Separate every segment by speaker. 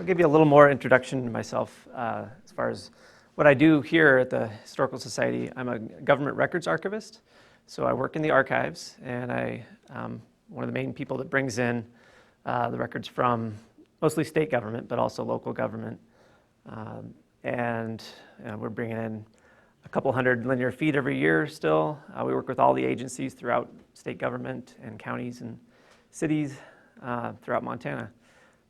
Speaker 1: I'll give you a little more introduction to myself as far as what I do here at the Historical Society. I'm a government records archivist, so I work in the archives, and I'm one of the main people that brings in the records from mostly state government, but also local government. We're bringing in a couple hundred linear feet every year still. We work with all the agencies throughout state government and counties and cities throughout Montana.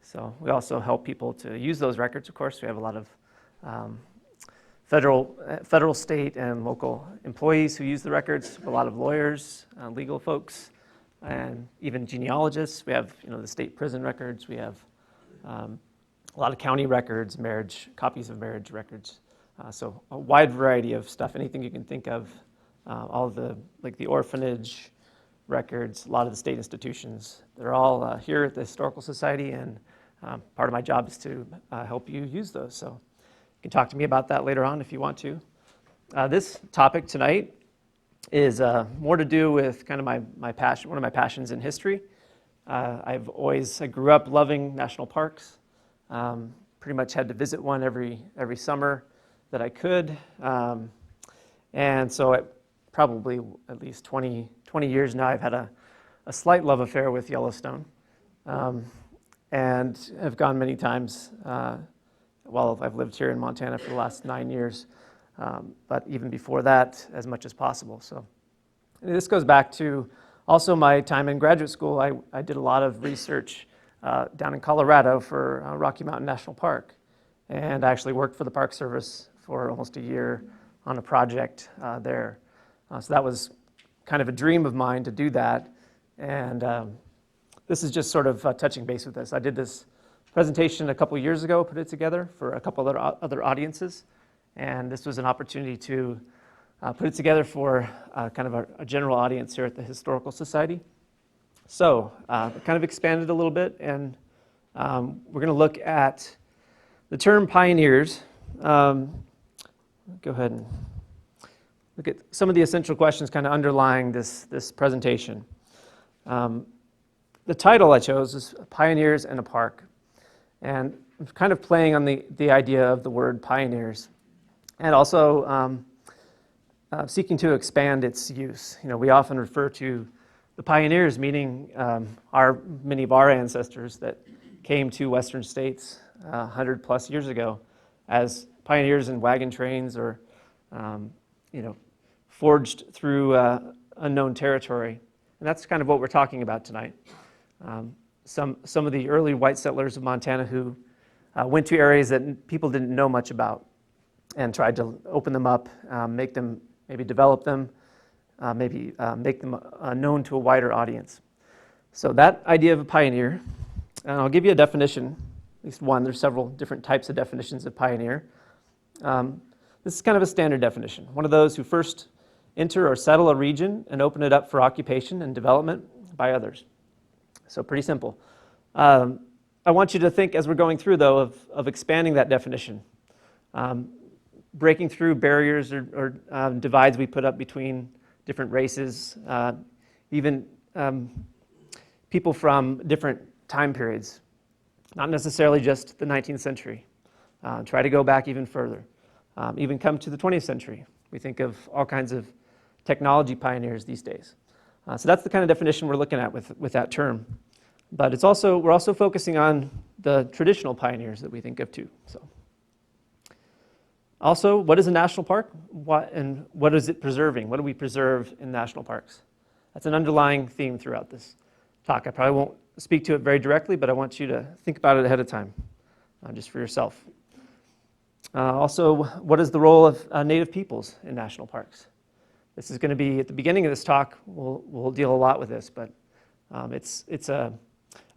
Speaker 1: So we also help people to use those records. Of course, we have a lot of federal, state, and local employees who use the records, a lot of lawyers, legal folks, and even genealogists. We have, the state prison records. We have a lot of county records, copies of marriage records. So a wide variety of stuff, anything you can think of. All of the orphanage records, a lot of the state institutions. They're all here at the Historical Society, and part of my job is to help you use those. So you can talk to me about that later on if you want to. This topic tonight is more to do with kind of my passion, one of my passions in history. I grew up loving national parks. Pretty much had to visit one every summer that I could. And so probably at least 20 years now, I've had a slight love affair with Yellowstone. And have gone many times while I've lived here in Montana for the last 9 years, but even before that, as much as possible. So this goes back to also my time in graduate school. I did a lot of research down in Colorado for Rocky Mountain National Park, and I actually worked for the Park Service for almost a year on a project there. So that was kind of a dream of mine to do that, and this is just sort of touching base with this. I did this presentation a couple years ago, put it together for a couple other audiences, and this was an opportunity to put it together for kind of a general audience here at the Historical Society. So kind of expanded a little bit, and we're going to look at the term pioneers. Go ahead and look at some of the essential questions kind of underlying this presentation. The title I chose is Pioneers in a Park, and I'm kind of playing on the idea of the word pioneers, and also seeking to expand its use. We often refer to the pioneers, meaning many of our ancestors that came to western states 100 plus years ago as pioneers in wagon trains or forged through unknown territory. And that's kind of what we're talking about tonight. Some of the early white settlers of Montana who went to areas that people didn't know much about and tried to open them up, maybe develop them, maybe make them known to a wider audience. So that idea of a pioneer, and I'll give you a definition, at least one. There's several different types of definitions of pioneer. This is kind of a standard definition. One of those who first enter or settle a region and open it up for occupation and development by others. So pretty simple. I want you to think, as we're going through, though, of expanding that definition, breaking through barriers or divides we put up between different races, even people from different time periods, not necessarily just the 19th century. Try to go back even further, even come to the 20th century. We think of all kinds of technology pioneers these days. So that's the kind of definition we're looking at with that term. But we're also focusing on the traditional pioneers that we think of too. So, also, what is a national park? What is it preserving? What do we preserve in national parks? That's an underlying theme throughout this talk. I probably won't speak to it very directly, but I want you to think about it ahead of time, just for yourself. Also, what is the role of Native peoples in national parks? This is going to be at the beginning of this talk. We'll deal a lot with this, but it's a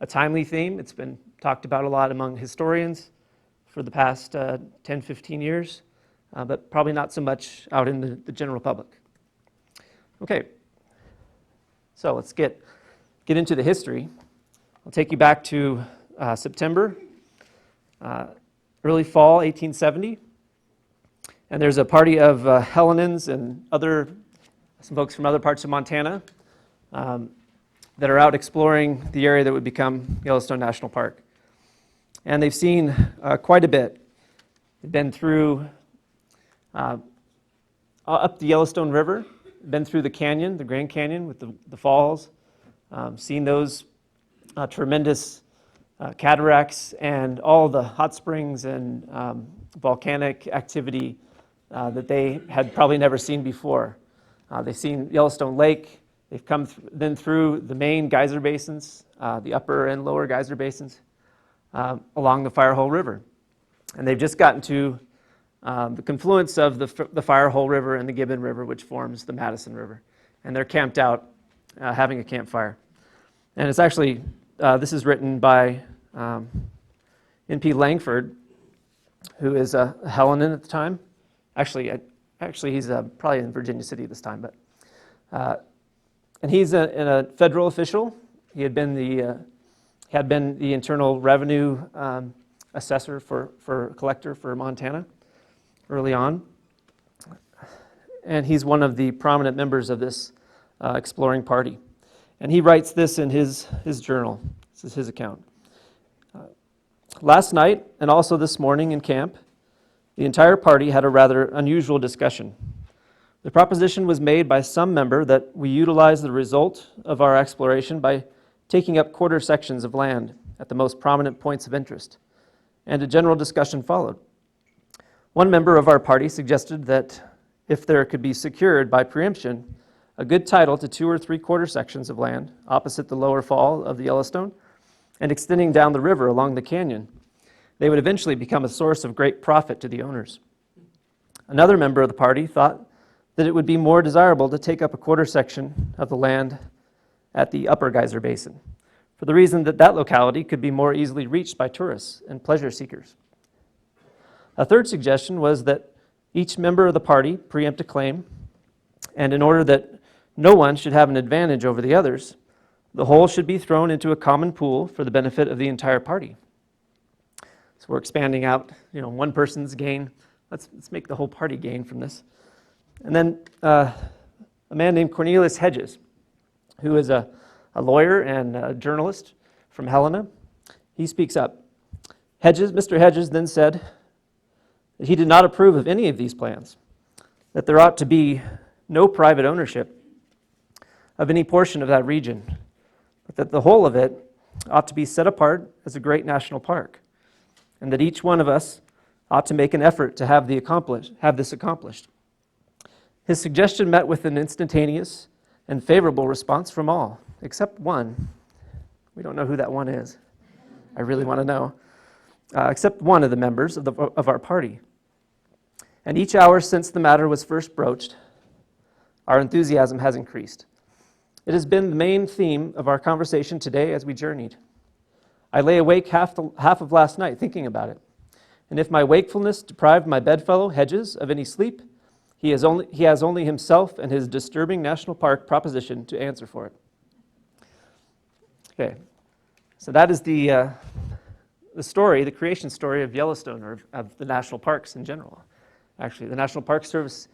Speaker 1: timely theme. It's been talked about a lot among historians for the past 10, 15 years, but probably not so much out in the general public. Okay, so let's get into the history. I'll take you back to September, early fall 1870, and there's a party of Hellenans and some folks from other parts of Montana that are out exploring the area that would become Yellowstone National Park. and they've seen quite a bit. They've been through up the Yellowstone River, been through the canyon, the Grand Canyon with the falls, seen those tremendous cataracts and all the hot springs and volcanic activity that they had probably never seen before. They've seen Yellowstone Lake. They've come then through the main geyser basins, the upper and lower geyser basins along the Firehole River. And they've just gotten to the confluence of the Firehole River and the Gibbon River, which forms the Madison River. And they're camped out having a campfire. And it's actually, this is written by N.P. Langford, who is a Hellenan at the time. Actually, he's probably in Virginia City at this time, but and he's a federal official. He had been the Internal Revenue assessor for collector for Montana early on, and he's one of the prominent members of this exploring party. And he writes this in his journal. This is his account. Last night and also this morning in camp, the entire party had a rather unusual discussion. The proposition was made by some member that we utilize the result of our exploration by taking up quarter sections of land at the most prominent points of interest, and a general discussion followed. One member of our party suggested that if there could be secured by preemption a good title to 2 or 3 quarter sections of land opposite the lower fall of the Yellowstone and extending down the river along the canyon, they would eventually become a source of great profit to the owners. Another member of the party thought that it would be more desirable to take up a quarter section of the land at the upper geyser basin, for the reason that that locality could be more easily reached by tourists and pleasure seekers. A third suggestion was that each member of the party preempt a claim, and in order that no one should have an advantage over the others, the whole should be thrown into a common pool for the benefit of the entire party. So we're expanding out, one person's gain. Let's make the whole party gain from this. And then a man named Cornelius Hedges, who is a lawyer and a journalist from Helena, he speaks up. Mr. Hedges then said that he did not approve of any of these plans, that there ought to be no private ownership of any portion of that region, but that the whole of it ought to be set apart as a great national park, and that each one of us ought to make an effort to have this accomplished. His suggestion met with an instantaneous and favorable response from all, except one. We don't know who that one is. I really want to know. Except one of the members of our party. And each hour since the matter was first broached, our enthusiasm has increased. It has been the main theme of our conversation today as we journeyed. I lay awake half of last night thinking about it. And if my wakefulness deprived my bedfellow Hedges of any sleep, he has only himself and his disturbing national park proposition to answer for it. Okay, so that is the story, the creation story of Yellowstone, or of the national parks in general. Actually, the National Park Service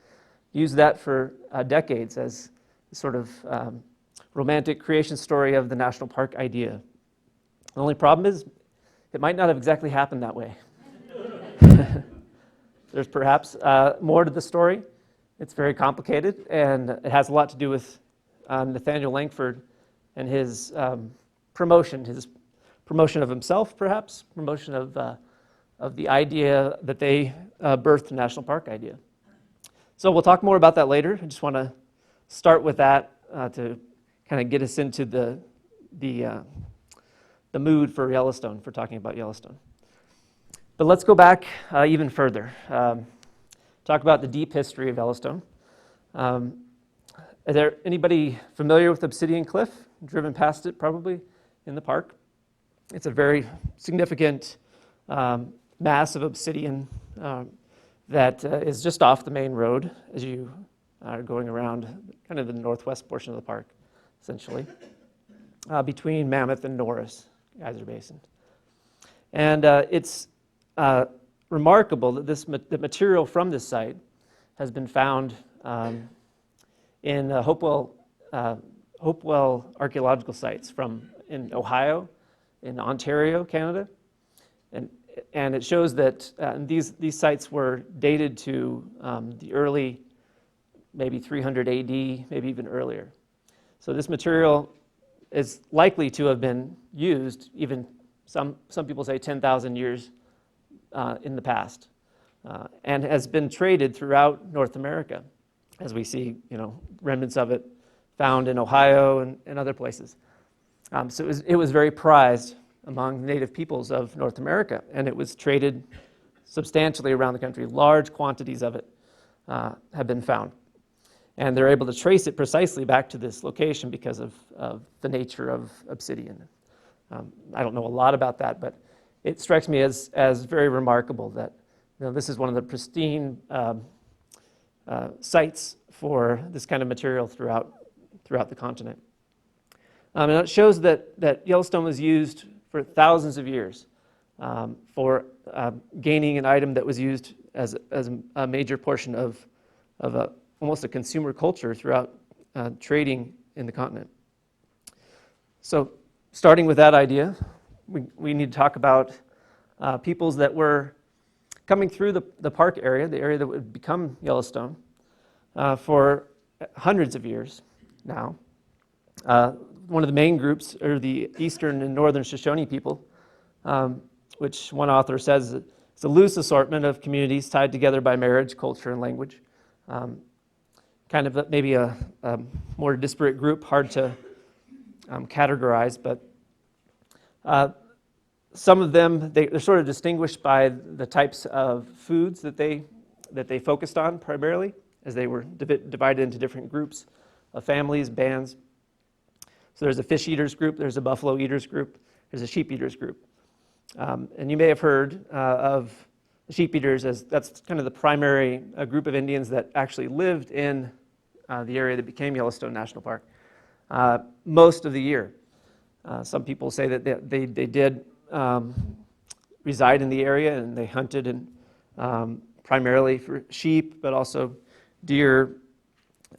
Speaker 1: used that for decades as a sort of romantic creation story of the national park idea. The only problem is it might not have exactly happened that way. There's perhaps more to the story. It's very complicated, and it has a lot to do with Nathaniel Langford and his promotion of himself, perhaps, promotion of the idea that they birthed the national park idea. So we'll talk more about that later. I just want to start with that to kind of get us into the mood for Yellowstone, for talking about Yellowstone. But let's go back even further. Talk about the deep history of Yellowstone. Is there anybody familiar with Obsidian Cliff? Driven past it probably in the park. It's a very significant mass of obsidian that is just off the main road as you are going around kind of the northwest portion of the park, essentially, between Mammoth and Norris Geyser Basin. And it's remarkable that the material from this site has been found in Hopewell archaeological sites in Ohio, in Ontario, Canada, And it shows that these sites were dated to the early, maybe 300 AD, maybe even earlier. So this material is likely to have been used, even some people say 10,000 years in the past, and has been traded throughout North America, as we see, remnants of it found in Ohio and other places. So it was very prized among native peoples of North America, and it was traded substantially around the country. Large quantities of it have been found. And they're able to trace it precisely back to this location because of the nature of obsidian. I don't know a lot about that, but it strikes me as very remarkable that this is one of the pristine sites for this kind of material throughout the continent. And it shows that Yellowstone was used for thousands of years for gaining an item that was used as a major portion of almost a consumer culture throughout trading in the continent. So starting with that idea, we need to talk about peoples that were coming through the park area, the area that would become Yellowstone, for hundreds of years now. One of the main groups are the eastern and northern Shoshone people, which one author says it's a loose assortment of communities tied together by marriage, culture, and language. Kind of maybe a more disparate group, hard to categorize, but some of them, they're sort of distinguished by the types of foods that they focused on primarily, as they were divided into different groups of families, bands. So there's a fish eaters group, there's a buffalo eaters group, there's a sheep eaters group. And you may have heard of the sheep eaters as that's kind of the primary group of Indians that actually lived in the area that became Yellowstone National Park most of the year. Some people say that they did reside in the area and they hunted and primarily for sheep, but also deer,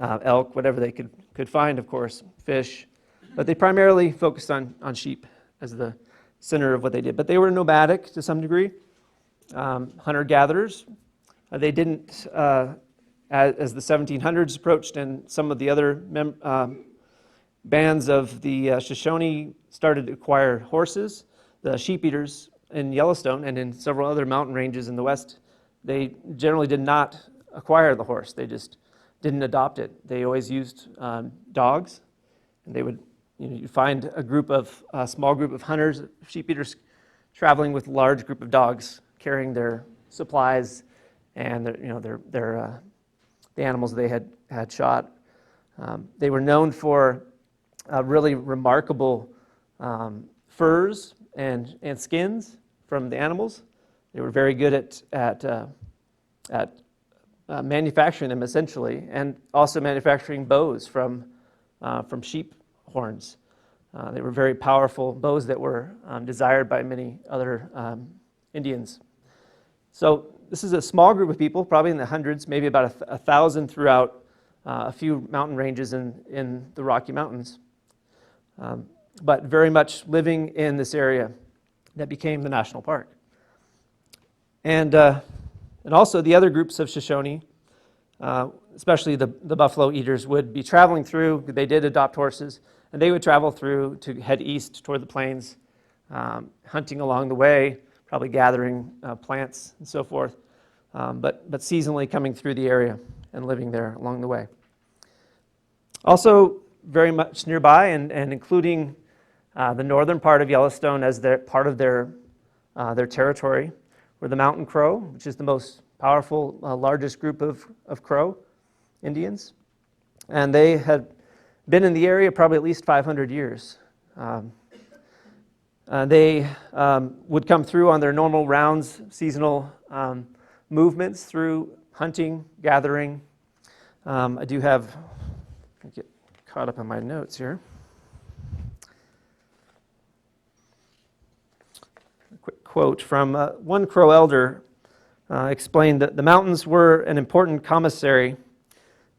Speaker 1: elk, whatever they could find, of course, fish. But they primarily focused on sheep as the center of what they did. But they were nomadic to some degree, hunter-gatherers. They didn't, as the 1700s approached and some of the other bands of the Shoshone started to acquire horses, the sheep eaters in Yellowstone and in several other mountain ranges in the west, they generally did not acquire the horse. They just didn't adopt it. They always used dogs, and they would, you'd find a small group of hunters, sheep eaters, traveling with a large group of dogs, carrying their supplies and the animals they had shot. They were known for really remarkable furs and skins from the animals. They were very good at manufacturing them essentially, and also manufacturing bows from sheep horns. They were very powerful bows that were desired by many other Indians. So this is a small group of people, probably in the hundreds, maybe about 1,000 throughout a few mountain ranges in the Rocky Mountains, but very much living in this area that became the national park. And also the other groups of Shoshone, especially the buffalo eaters, would be traveling through. They did adopt horses, and they would travel through to head east toward the plains, hunting along the way, probably gathering plants and so forth, but seasonally coming through the area and living there along the way. Also very much nearby and including the northern part of Yellowstone as part of their territory were the Mountain Crow, which is the most powerful, largest group of Crow Indians. And they had been in the area probably at least 500 years. They would come through on their normal rounds, seasonal movements through hunting, gathering. I do have, get caught up on my notes here. A quick quote from one Crow elder explained that the mountains were an important commissary,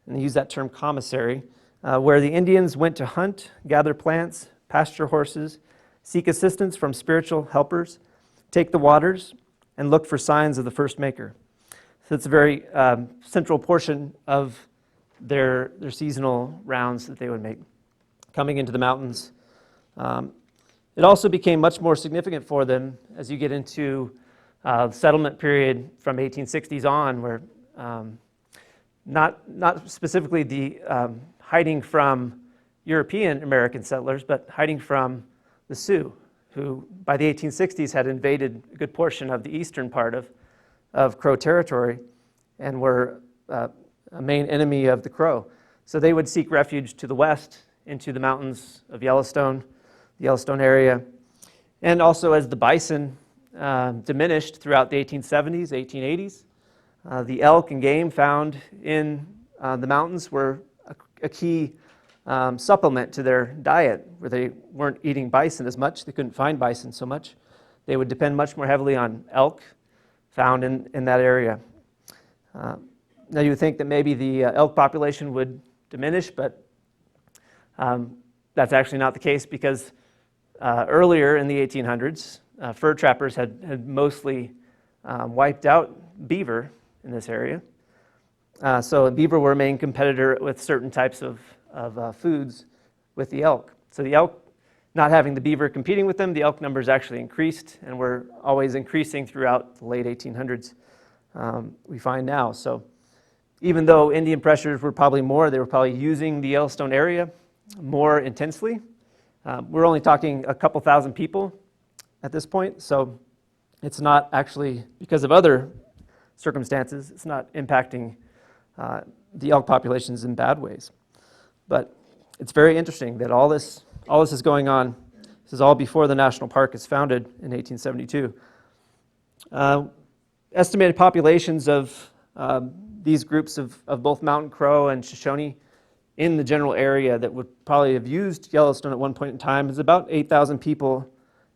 Speaker 1: and they use that term commissary, where the Indians went to hunt, gather plants, pasture horses, seek assistance from spiritual helpers, take the waters and look for signs of the first maker. So it's a very central portion of their seasonal rounds that they would make, coming into the mountains. It also became much more significant for them as you get into the settlement period from 1860s on, where not specifically the hiding from European American settlers, but hiding from the Sioux, who by the 1860s had invaded a good portion of the eastern part of Crow territory and were a main enemy of the Crow. So they would seek refuge to the west into the mountains of Yellowstone, the Yellowstone area. And also as the bison diminished throughout the 1870s, 1880s, the elk and game found in the mountains were a key supplement to their diet, where they weren't eating bison as much. They couldn't find bison so much. They would depend much more heavily on elk found in that area. Now you would think that maybe the elk population would diminish, but that's actually not the case, because earlier in the 1800s, fur trappers had mostly wiped out beaver in this area. So beaver were a main competitor with certain types of foods with the elk. So the elk, not having the beaver competing with them, the elk numbers actually increased and were always increasing throughout the late 1800s, we find now. So even though Indian pressures were probably more, they were probably using the Yellowstone area more intensely. We're only talking a couple thousand people at this point, so it's not actually, because of other circumstances, it's not impacting the elk populations in bad ways. But it's very interesting that all this is going on. This is all before the national park is founded in 1872. Estimated populations of these groups of both mountain crow and Shoshone in the general area that would probably have used Yellowstone at one point in time is about 8,000 people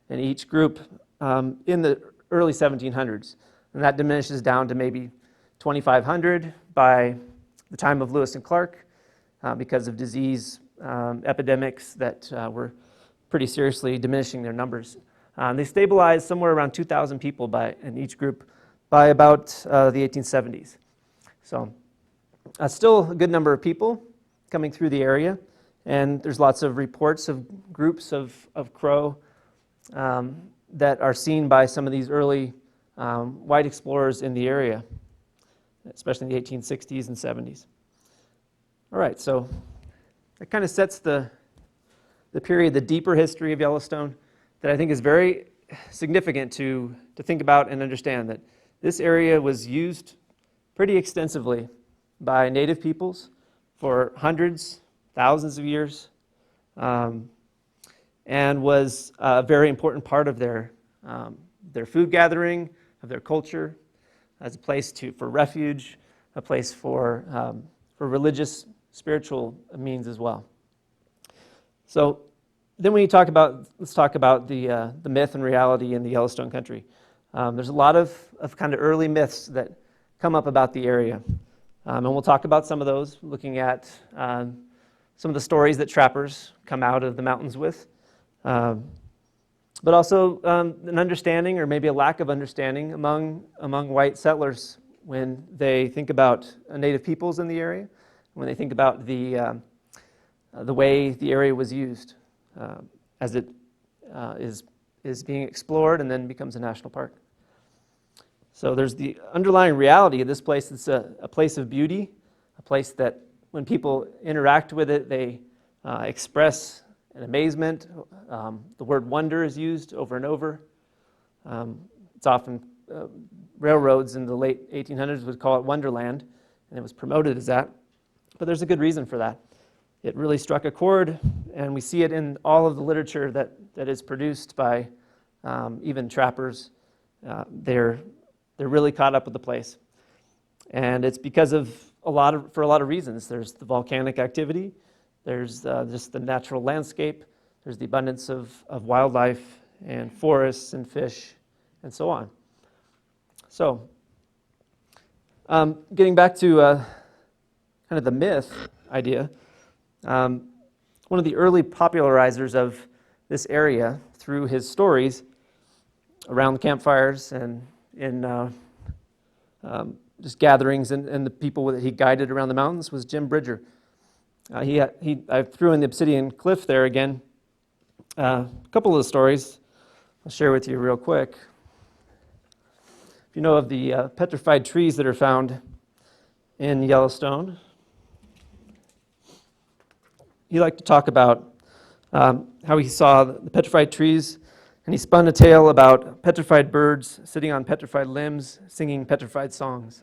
Speaker 1: in each group in the early 1700s. And that diminishes down to maybe 2,500 by the time of Lewis and Clark because of disease epidemics that were pretty seriously diminishing their numbers. They stabilized somewhere around 2,000 people in each group by about the 1870s. So still a good number of people coming through the area, and there's lots of reports of groups of crow that are seen by some of these early white explorers in the area, especially in the 1860s and 70s. All right, so that kind of sets the period, the deeper history of Yellowstone, that I think is very significant to think about and understand, that this area was used pretty extensively by native peoples for hundreds, thousands of years, and was a very important part of their food gathering, of their culture, as a place for refuge, a place for religious, spiritual means as well. So then when you let's talk about the myth and reality in the Yellowstone country. There's a lot of kind of early myths that come up about the area. And we'll talk about some of those, looking at some of the stories that trappers come out of the mountains with. But also an understanding, or maybe a lack of understanding, among white settlers when they think about native peoples in the area, when they think about the way the area was used as it is being explored and then becomes a national park. So there's the underlying reality of this place. It's a place of beauty, a place that when people interact with it, they express an amazement. The word wonder is used over and over. It's often, railroads in the late 1800s would call it Wonderland, and it was promoted as that. But there's a good reason for that. It really struck a chord, and we see it in all of the literature that is produced by even trappers. They're really caught up with the place. And it's because of for a lot of reasons. There's the volcanic activity, there's just the natural landscape, there's the abundance of wildlife and forests and fish and so on. So, getting back to kind of the myth idea, one of the early popularizers of this area through his stories around the campfires and in just gatherings, and the people that he guided around the mountains was Jim Bridger. I threw in the obsidian cliff there again. A couple of the stories I'll share with you real quick. If you know of the petrified trees that are found in Yellowstone, he liked to talk about how he saw the petrified trees, and he spun a tale about petrified birds sitting on petrified limbs, singing petrified songs.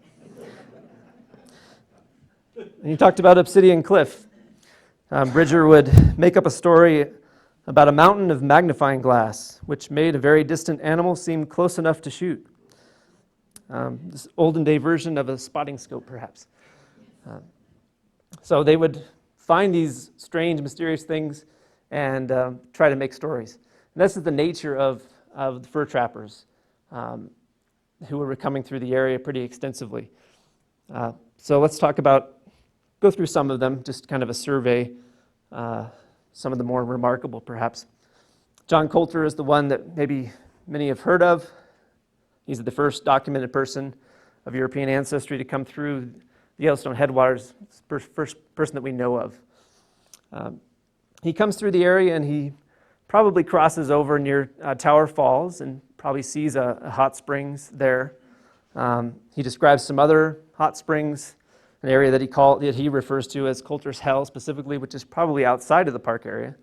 Speaker 1: And he talked about Obsidian Cliff. Bridger would make up a story about a mountain of magnifying glass, which made a very distant animal seem close enough to shoot. This olden day version of a spotting scope, perhaps. So they would find these strange, mysterious things and try to make stories. And this is the nature of the fur trappers who were coming through the area pretty extensively. So let's go through some of them, just kind of a survey, some of the more remarkable perhaps. John Colter is the one that maybe many have heard of. He's the first documented person of European ancestry to come through the Yellowstone headwaters, first person that we know of. He comes through the area and he probably crosses over near Tower Falls and probably sees a hot springs there. He describes some other hot springs, an area that he refers to as Coulter's Hell specifically, which is probably outside of the park area.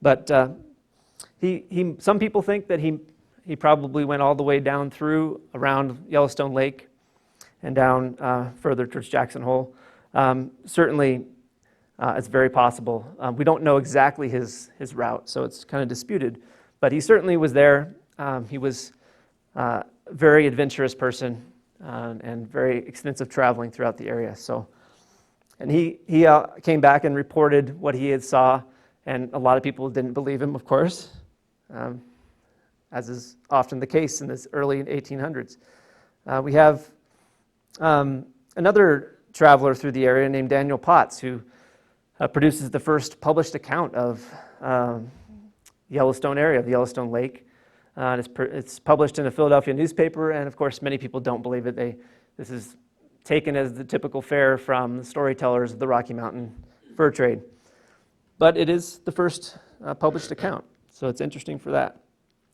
Speaker 1: But some people think that he probably went all the way down through around Yellowstone Lake and down further towards Jackson Hole. Certainly, it's very possible. We don't know exactly his route, so it's kind of disputed. But he certainly was there. He was a very adventurous person and very extensive traveling throughout the area. And he came back and reported what he had saw, and a lot of people didn't believe him, of course, as is often the case in this early 1800s. We have another traveler through the area named Daniel Potts, who produces the first published account of Yellowstone area, the Yellowstone Lake. It's published in a Philadelphia newspaper, and of course many people don't believe it. This is taken as the typical fare from the storytellers of the Rocky Mountain fur trade. But it is the first published account, so it's interesting for that.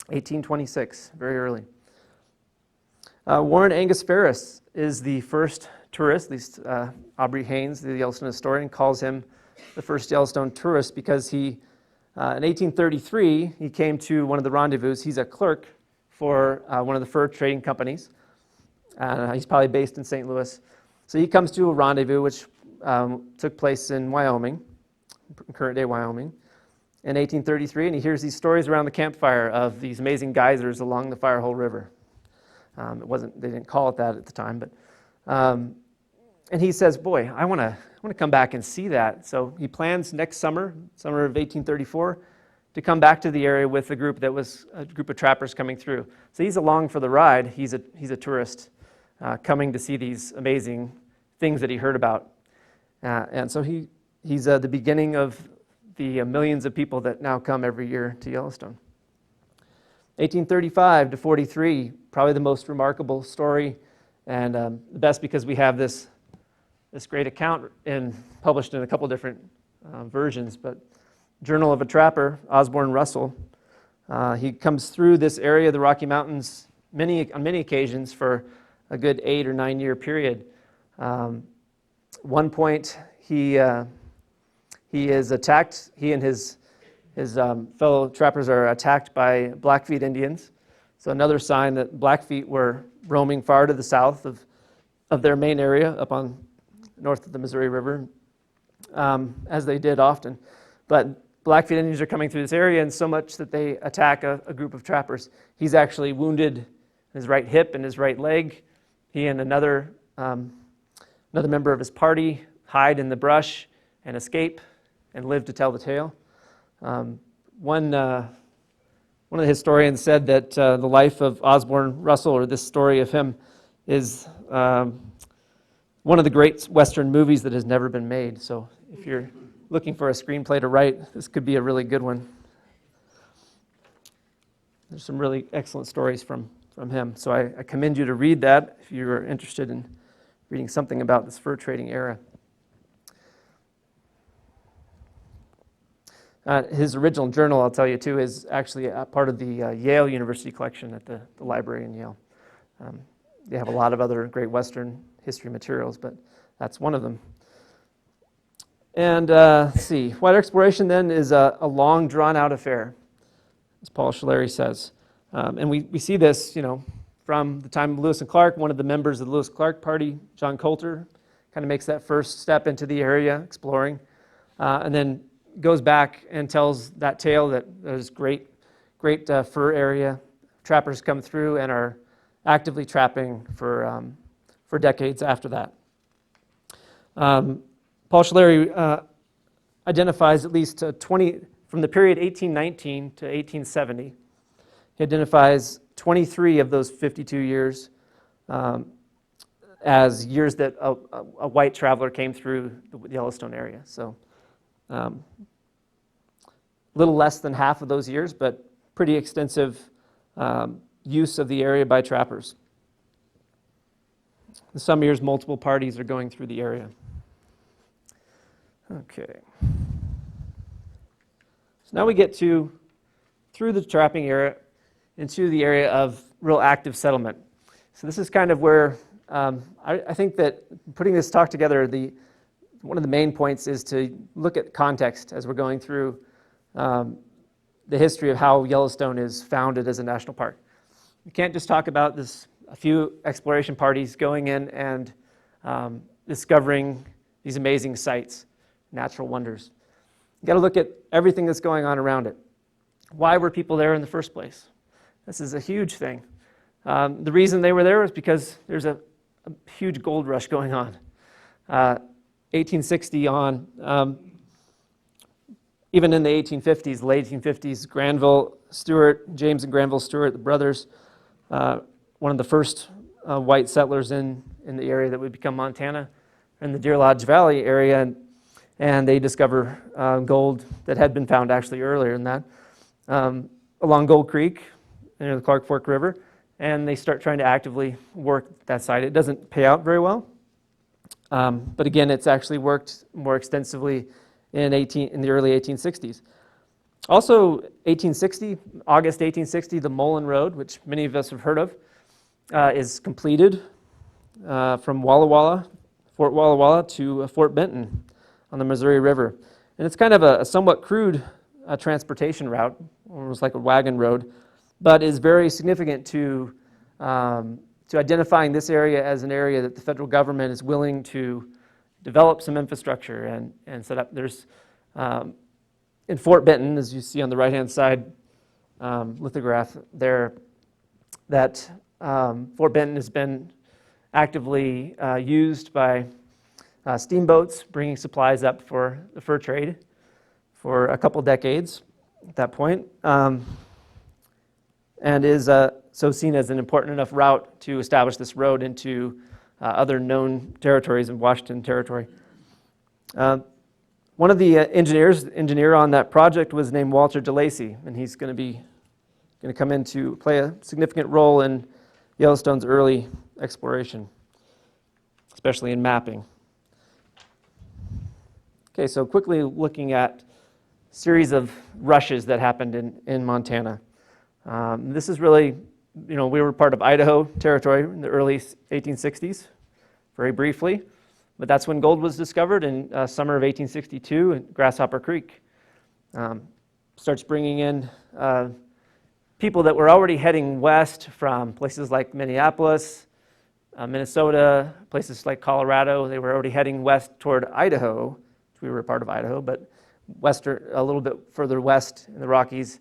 Speaker 1: 1826, very early. Warren Angus Ferris is the first tourist, at least Aubrey Haynes, the Yellowstone historian, calls him the first Yellowstone tourist because in 1833, he came to one of the rendezvous. He's a clerk for one of the fur trading companies. He's probably based in St. Louis. So he comes to a rendezvous which took place in Wyoming, current-day Wyoming, in 1833, and he hears these stories around the campfire of these amazing geysers along the Firehole River. They didn't call it that at the time, but and he says, "Boy, I want to come back and see that." So he plans next summer of 1834, to come back to the area with a group of trappers coming through. So he's along for the ride. He's a tourist coming to see these amazing things that he heard about, and so he's the beginning of the millions of people that now come every year to Yellowstone. 1835 to 43, probably the most remarkable story, and the best because we have this great account published in a couple different versions. But Journal of a Trapper, Osborne Russell, he comes through this area of the Rocky Mountains on many occasions for a good 8 or 9 year period. One point he is attacked. He and his fellow trappers are attacked by Blackfeet Indians. So another sign that Blackfeet were roaming far to the south of their main area up on north of the Missouri River, as they did often. But Blackfeet Indians are coming through this area, and so much that they attack a group of trappers. He's actually wounded in his right hip and his right leg. He and another member of his party hide in the brush and escape and live to tell the tale. One of the historians said that the life of Osborne Russell, or this story of him, is one of the great Western movies that has never been made. So if you're looking for a screenplay to write, this could be a really good one. There's some really excellent stories from him. So I commend you to read that if you're interested in reading something about this fur trading era. His original journal, I'll tell you too, is actually a part of the Yale University collection at the library in Yale. They have a lot of other great Western history materials, but that's one of them. And let's see, white exploration then is a long, drawn-out affair, as Paul Schilleri says. And we see this, from the time of Lewis and Clark. One of the members of the Lewis and Clark Party, John Colter, kind of makes that first step into the area, exploring, and then goes back and tells that tale that there's great fur area. Trappers come through and are actively trapping for decades after that. Paul Schilleri identifies at least 20, from the period 1819 to 1870, he identifies 23 of those 52 years as years that a white traveler came through the Yellowstone area. So a little less than half of those years, but pretty extensive use of the area by trappers. In some years, multiple parties are going through the area. Okay. So now we get through the trapping era into the area of real active settlement. So this is kind of where I think that putting this talk together, one of the main points is to look at context as we're going through the history of how Yellowstone is founded as a national park. We can't just talk about a few exploration parties going in and discovering these amazing sites, natural wonders. You've got to look at everything that's going on around it. Why were people there in the first place? This is a huge thing. The reason they were there was because there's a huge gold rush going on. 1860 on, even in the 1850s, late 1850s, Granville Stewart, James and Granville Stewart, the brothers, one of the first white settlers in the area that would become Montana, in the Deer Lodge Valley area, and they discover gold that had been found actually earlier than that along Gold Creek, near the Clark Fork River, and they start trying to actively work that site. It doesn't pay out very well, but again, it's actually worked more extensively in the early 1860s. Also, August 1860, the Mullen Road, which many of us have heard of, is completed from Fort Walla Walla to Fort Benton on the Missouri River. And it's kind of a somewhat crude transportation route, almost like a wagon road, but is very significant to identifying this area as an area that the federal government is willing to develop some infrastructure and set up. There's in Fort Benton, as you see on the right-hand side lithograph there, that Fort Benton has been actively used by steamboats bringing supplies up for the fur trade for a couple decades at that point, and is so seen as an important enough route to establish this road into other known territories in Washington Territory. One of the engineer on that project was named Walter DeLacy, and he's going to come in to play a significant role in Yellowstone's early exploration, especially in mapping. Okay, so quickly looking at a series of rushes that happened in Montana. This is really, we were part of Idaho Territory in the early 1860s, very briefly. But that's when gold was discovered in summer of 1862 in Grasshopper Creek. Starts bringing in people that were already heading west from places like Minneapolis, Minnesota, places like Colorado. They were already heading west toward Idaho, which we were a part of Idaho, but a little bit further west in the Rockies.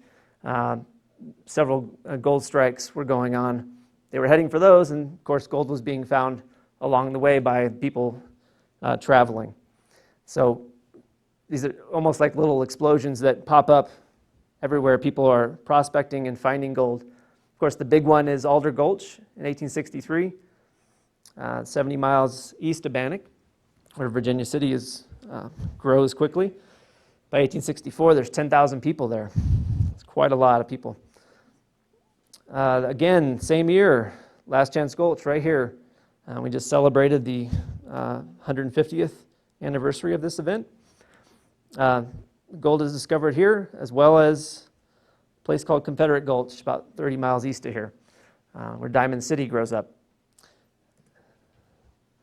Speaker 1: Several gold strikes were going on. They were heading for those, and of course gold was being found along the way by people traveling. So these are almost like little explosions that pop up everywhere people are prospecting and finding gold. Of course, the big one is Alder Gulch in 1863, 70 miles east of Bannack, where Virginia City grows quickly. By 1864, there's 10,000 people there. It's quite a lot of people. Again, same year, Last Chance Gulch right here. We just celebrated the 150th anniversary of this event. Gold is discovered here, as well as a place called Confederate Gulch, about 30 miles east of here, where Diamond City grows up.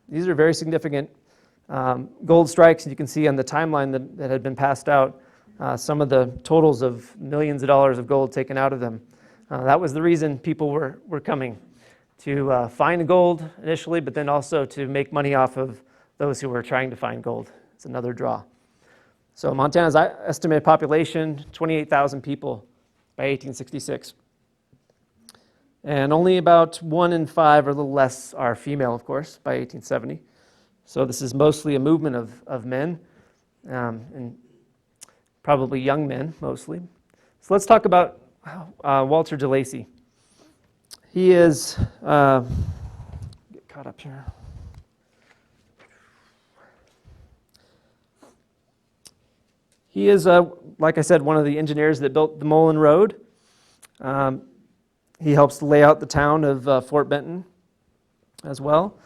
Speaker 1: These are very significant gold strikes, and you can see on the timeline that had been passed out some of the totals of millions of dollars of gold taken out of them. That was the reason people were coming, to find gold initially, but then also to make money off of those who were trying to find gold. It's another draw. So Montana's estimated population, 28,000 people by 1866. And only about 1 in 5 or a little less are female, of course, by 1870. So this is mostly a movement of men, and probably young men, mostly. So let's talk about Walter DeLacy. He is, get caught up here. He is, like I said, one of the engineers that built the Mullen Road. He helps lay out the town of Fort Benton as well.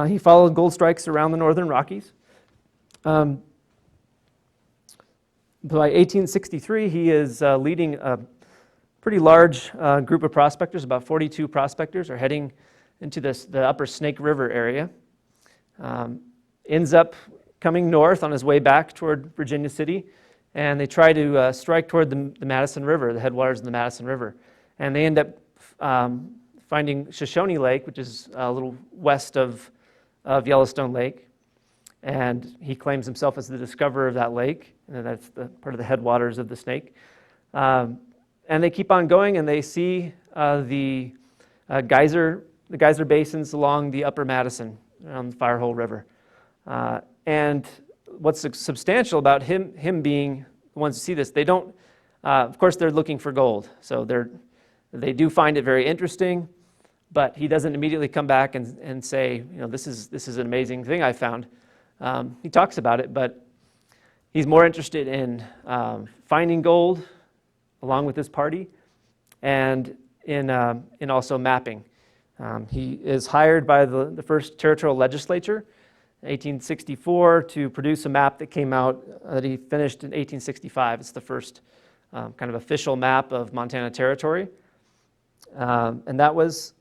Speaker 1: He followed gold strikes around the Northern Rockies. By 1863, he is leading a pretty large group of prospectors. About 42 prospectors are heading into the upper Snake River area. Ends up coming north on his way back toward Virginia City, and they try to strike toward the Madison River, the headwaters of the Madison River. And they end up finding Shoshone Lake, which is a little west of Yellowstone Lake. And he claims himself as the discoverer of that lake, and that's part of the headwaters of the Snake. And they keep on going, and they see the geyser basins along the upper Madison, around the Firehole River. And what's substantial about him being the ones who see this, they don't, of course they're looking for gold, so they do find it very interesting, but he doesn't immediately come back and say, you know, this is an amazing thing I found. He talks about it, but he's more interested in finding gold along with this party, and in also mapping. He is hired by the first territorial legislature in 1864 to produce a map that came out that he finished in 1865. It's the first kind of official map of Montana Territory. And that was,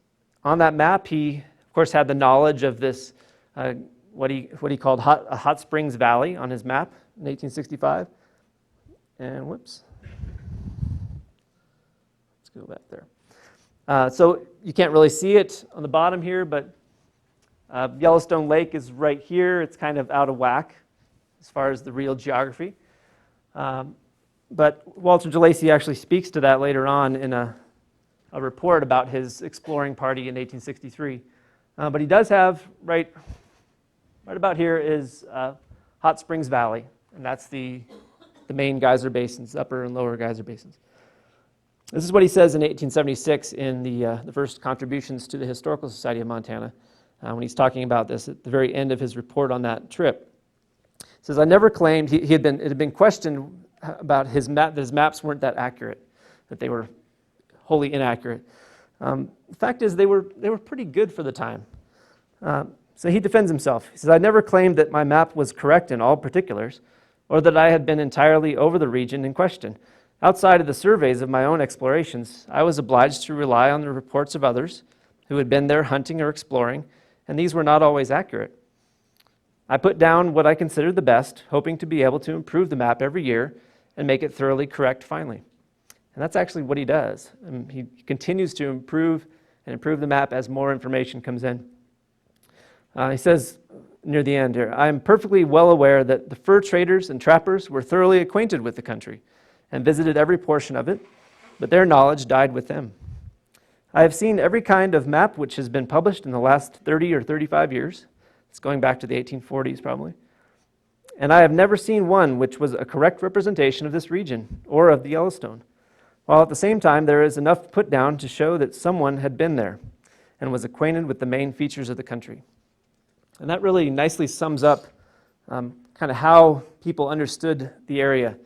Speaker 1: on that map, he, of course, had the knowledge of this, what he called a Hot Springs Valley on his map in 1865. And whoops. Let's go back there. So you can't really see it on the bottom here, but Yellowstone Lake is right here. It's kind of out of whack as far as the real geography. But Walter DeLacy actually speaks to that later on in a report about his exploring party in 1863. But he does have, right about here is Hot Springs Valley, and that's the main geyser basins, upper and lower geyser basins. This is what he says in 1876 in the first contributions to the Historical Society of Montana, when he's talking about this at the very end of his report on that trip. He says, I never claimed, it had been questioned about his map, that his maps weren't that accurate, that they were wholly inaccurate. The fact is they were pretty good for the time. So he defends himself. He says, I never claimed that my map was correct in all particulars, or that I had been entirely over the region in question. Outside of the surveys of my own explorations, I was obliged to rely on the reports of others who had been there hunting or exploring, and these were not always accurate. I put down what I considered the best, hoping to be able to improve the map every year and make it thoroughly correct finally. And that's actually what he does. And he continues to improve the map as more information comes in. He says near the end here, I am perfectly well aware that the fur traders and trappers were thoroughly acquainted with the country and visited every portion of it, but their knowledge died with them. I have seen every kind of map which has been published in the last 30 or 35 years. It's going back to the 1840s probably. And I have never seen one which was a correct representation of this region or of the Yellowstone, while at the same time there is enough put down to show that someone had been there and was acquainted with the main features of the country. And that really nicely sums up kind of how people understood the area.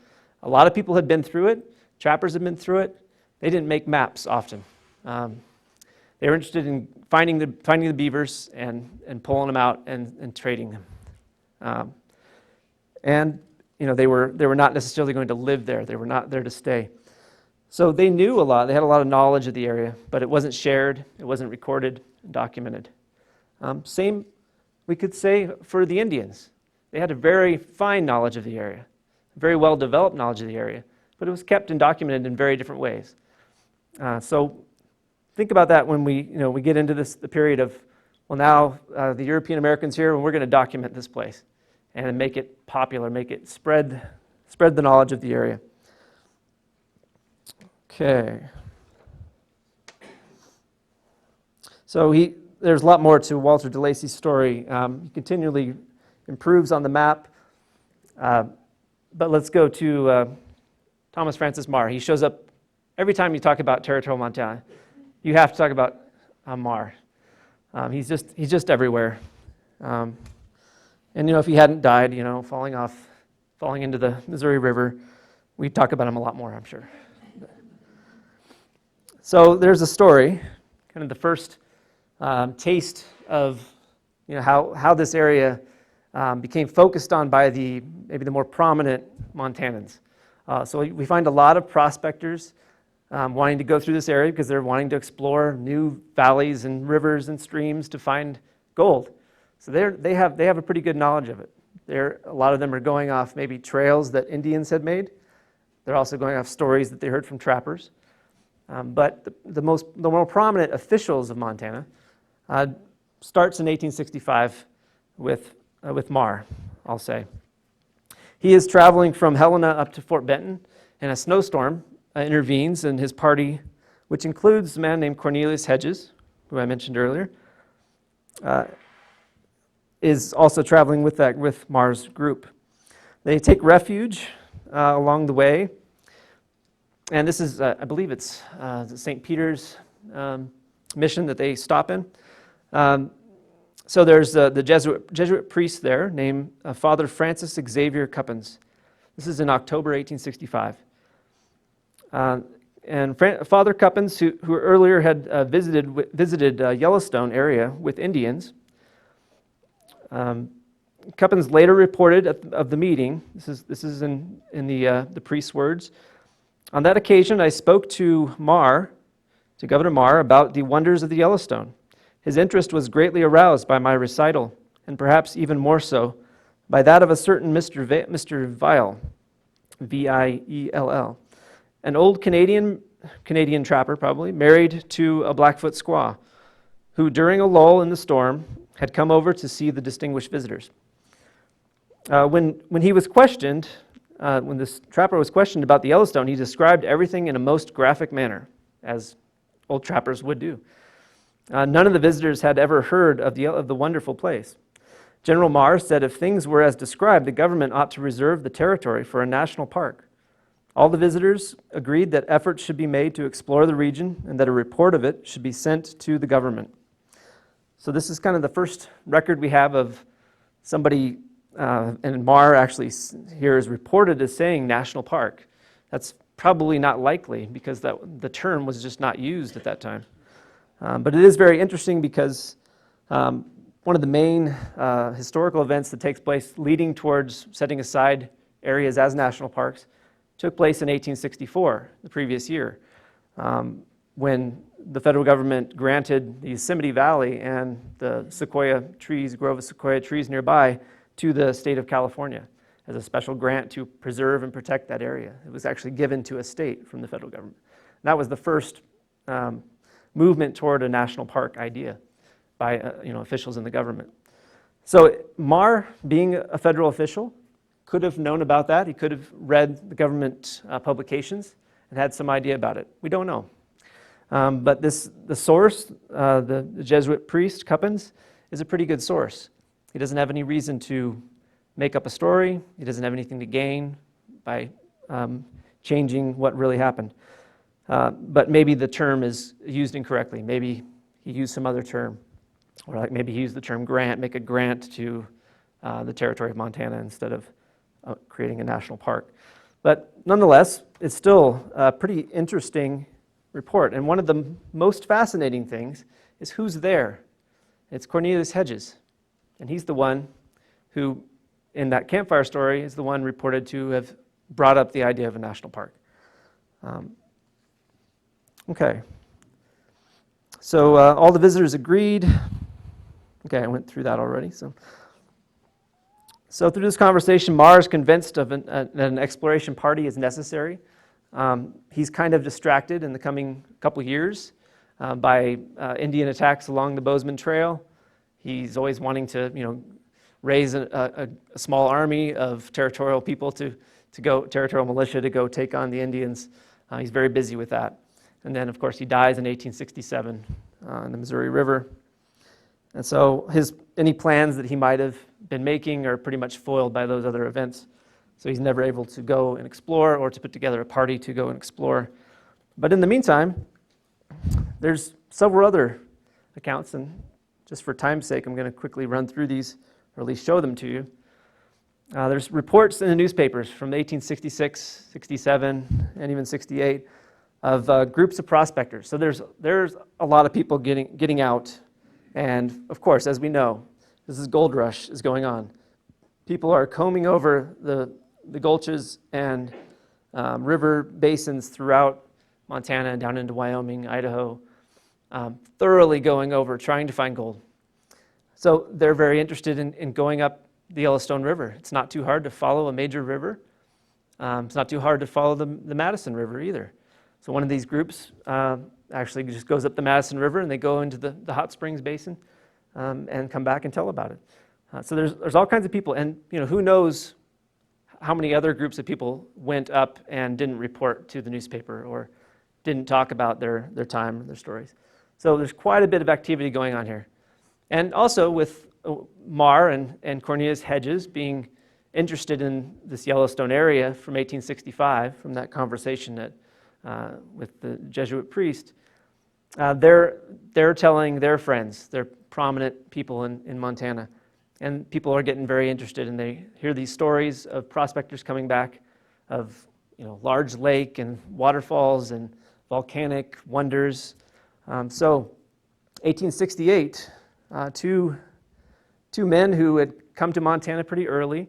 Speaker 1: A lot of people had been through it. Trappers had been through it. They didn't make maps often. They were interested in finding the beavers and pulling them out and trading them. And they were not necessarily going to live there. They were not there to stay. So they knew a lot. They had a lot of knowledge of the area, but it wasn't shared. It wasn't recorded and documented. Same, we could say, for the Indians. They had a very fine knowledge of the area, very well-developed knowledge of the area, but it was kept and documented in very different ways. So think about that when we get into the period of, well, now the European Americans here, and we're going to document this place and make it popular, make it spread the knowledge of the area. Okay. So there's a lot more to Walter DeLacy's story. He continually improves on the map. But let's go to Thomas Francis Meagher. He shows up every time you talk about territorial Montana. You have to talk about Meagher. He's just everywhere. And if he hadn't died, falling into the Missouri River, we'd talk about him a lot more, I'm sure. So there's a story, kind of the first taste of how this area became focused on by maybe the more prominent Montanans. So we find a lot of prospectors wanting to go through this area because they're wanting to explore new valleys and rivers and streams to find gold. So they have a pretty good knowledge of it. A lot of them are going off maybe trails that Indians had made. They're also going off stories that they heard from trappers. But the more prominent officials of Montana starts in 1865 with Meagher, I'll say. He is traveling from Helena up to Fort Benton, and a snowstorm intervenes, and his party, which includes a man named Cornelius Hedges, who I mentioned earlier, is also traveling with Meagher's group. They take refuge along the way. And this is, I believe it's St. Peter's mission that they stop in. So there's the Jesuit priest there named Father Francis Xavier Cuppins. This is in October 1865. And Father Cuppins, who earlier had visited Yellowstone area with Indians, Cuppins later reported of the meeting. This is in the priest's words. On that occasion, I spoke to Governor Meagher, about the wonders of the Yellowstone. His interest was greatly aroused by my recital, and perhaps even more so by that of a certain Mr. Vial, Viell, an old Canadian trapper, probably, married to a Blackfoot squaw, who during a lull in the storm had come over to see the distinguished visitors. When he was questioned, when this trapper was questioned about the Yellowstone, he described everything in a most graphic manner, as old trappers would do. None of the visitors had ever heard of the wonderful place. General Meagher said if things were as described, the government ought to reserve the territory for a national park. All the visitors agreed that efforts should be made to explore the region and that a report of it should be sent to the government. So this is kind of the first record we have of somebody, and Meagher actually here is reported as saying national park. That's probably not likely because the term was just not used at that time. But it is very interesting because one of the main historical events that takes place leading towards setting aside areas as national parks took place in 1864, the previous year, when the federal government granted the Yosemite Valley and the grove of sequoia trees nearby to the state of California as a special grant to preserve and protect that area. It was actually given to a state from the federal government. And that was the first movement toward a national park idea by officials in the government. So Meagher, being a federal official, could have known about that. He could have read the government publications and had some idea about it. We don't know. But the source, the Jesuit priest, Cuppins, is a pretty good source. He doesn't have any reason to make up a story. He doesn't have anything to gain by changing what really happened. But maybe the term is used incorrectly. Maybe he used some other term. Or like maybe he used the term grant, make a grant to the territory of Montana instead of creating a national park. But nonetheless, it's still pretty interesting report. And one of the most fascinating things is who's there. It's Cornelius Hedges. And he's the one who, in that campfire story, is the one reported to have brought up the idea of a national park. Okay. So all the visitors agreed. Okay, I went through that already. So through this conversation, Marr is convinced that an exploration party is necessary. He's kind of distracted in the coming couple years by Indian attacks along the Bozeman Trail. He's always wanting to, raise a small army of territorial people to go, territorial militia to go take on the Indians. He's very busy with that. And then, of course, he dies in 1867 in the Missouri River. And so any plans that he might have been making are pretty much foiled by those other events. So he's never able to go and explore or to put together a party to go and explore. But in the meantime, there's several other accounts, and just for time's sake, I'm going to quickly run through these, or at least show them to you. There's reports in the newspapers from 1866, 67, and even 68 of groups of prospectors. So there's a lot of people getting out. And of course, as we know, this is gold rush is going on. People are combing over the gulches and river basins throughout Montana and down into Wyoming, Idaho, thoroughly going over, trying to find gold. So they're very interested in going up the Yellowstone River. It's not too hard to follow a major river. It's not too hard to follow the Madison River either. So one of these groups actually just goes up the Madison River, and they go into the Hot Springs Basin and come back and tell about it. So there's all kinds of people, and who knows how many other groups of people went up and didn't report to the newspaper or didn't talk about their time, their stories. So there's quite a bit of activity going on here. And also with Marr and Cornelius Hedges being interested in this Yellowstone area from 1865, from that conversation with the Jesuit priest, they're telling their friends, they're prominent people in Montana, and people are getting very interested, and they hear these stories of prospectors coming back, of large lake and waterfalls and volcanic wonders. So 1868, two men who had come to Montana pretty early,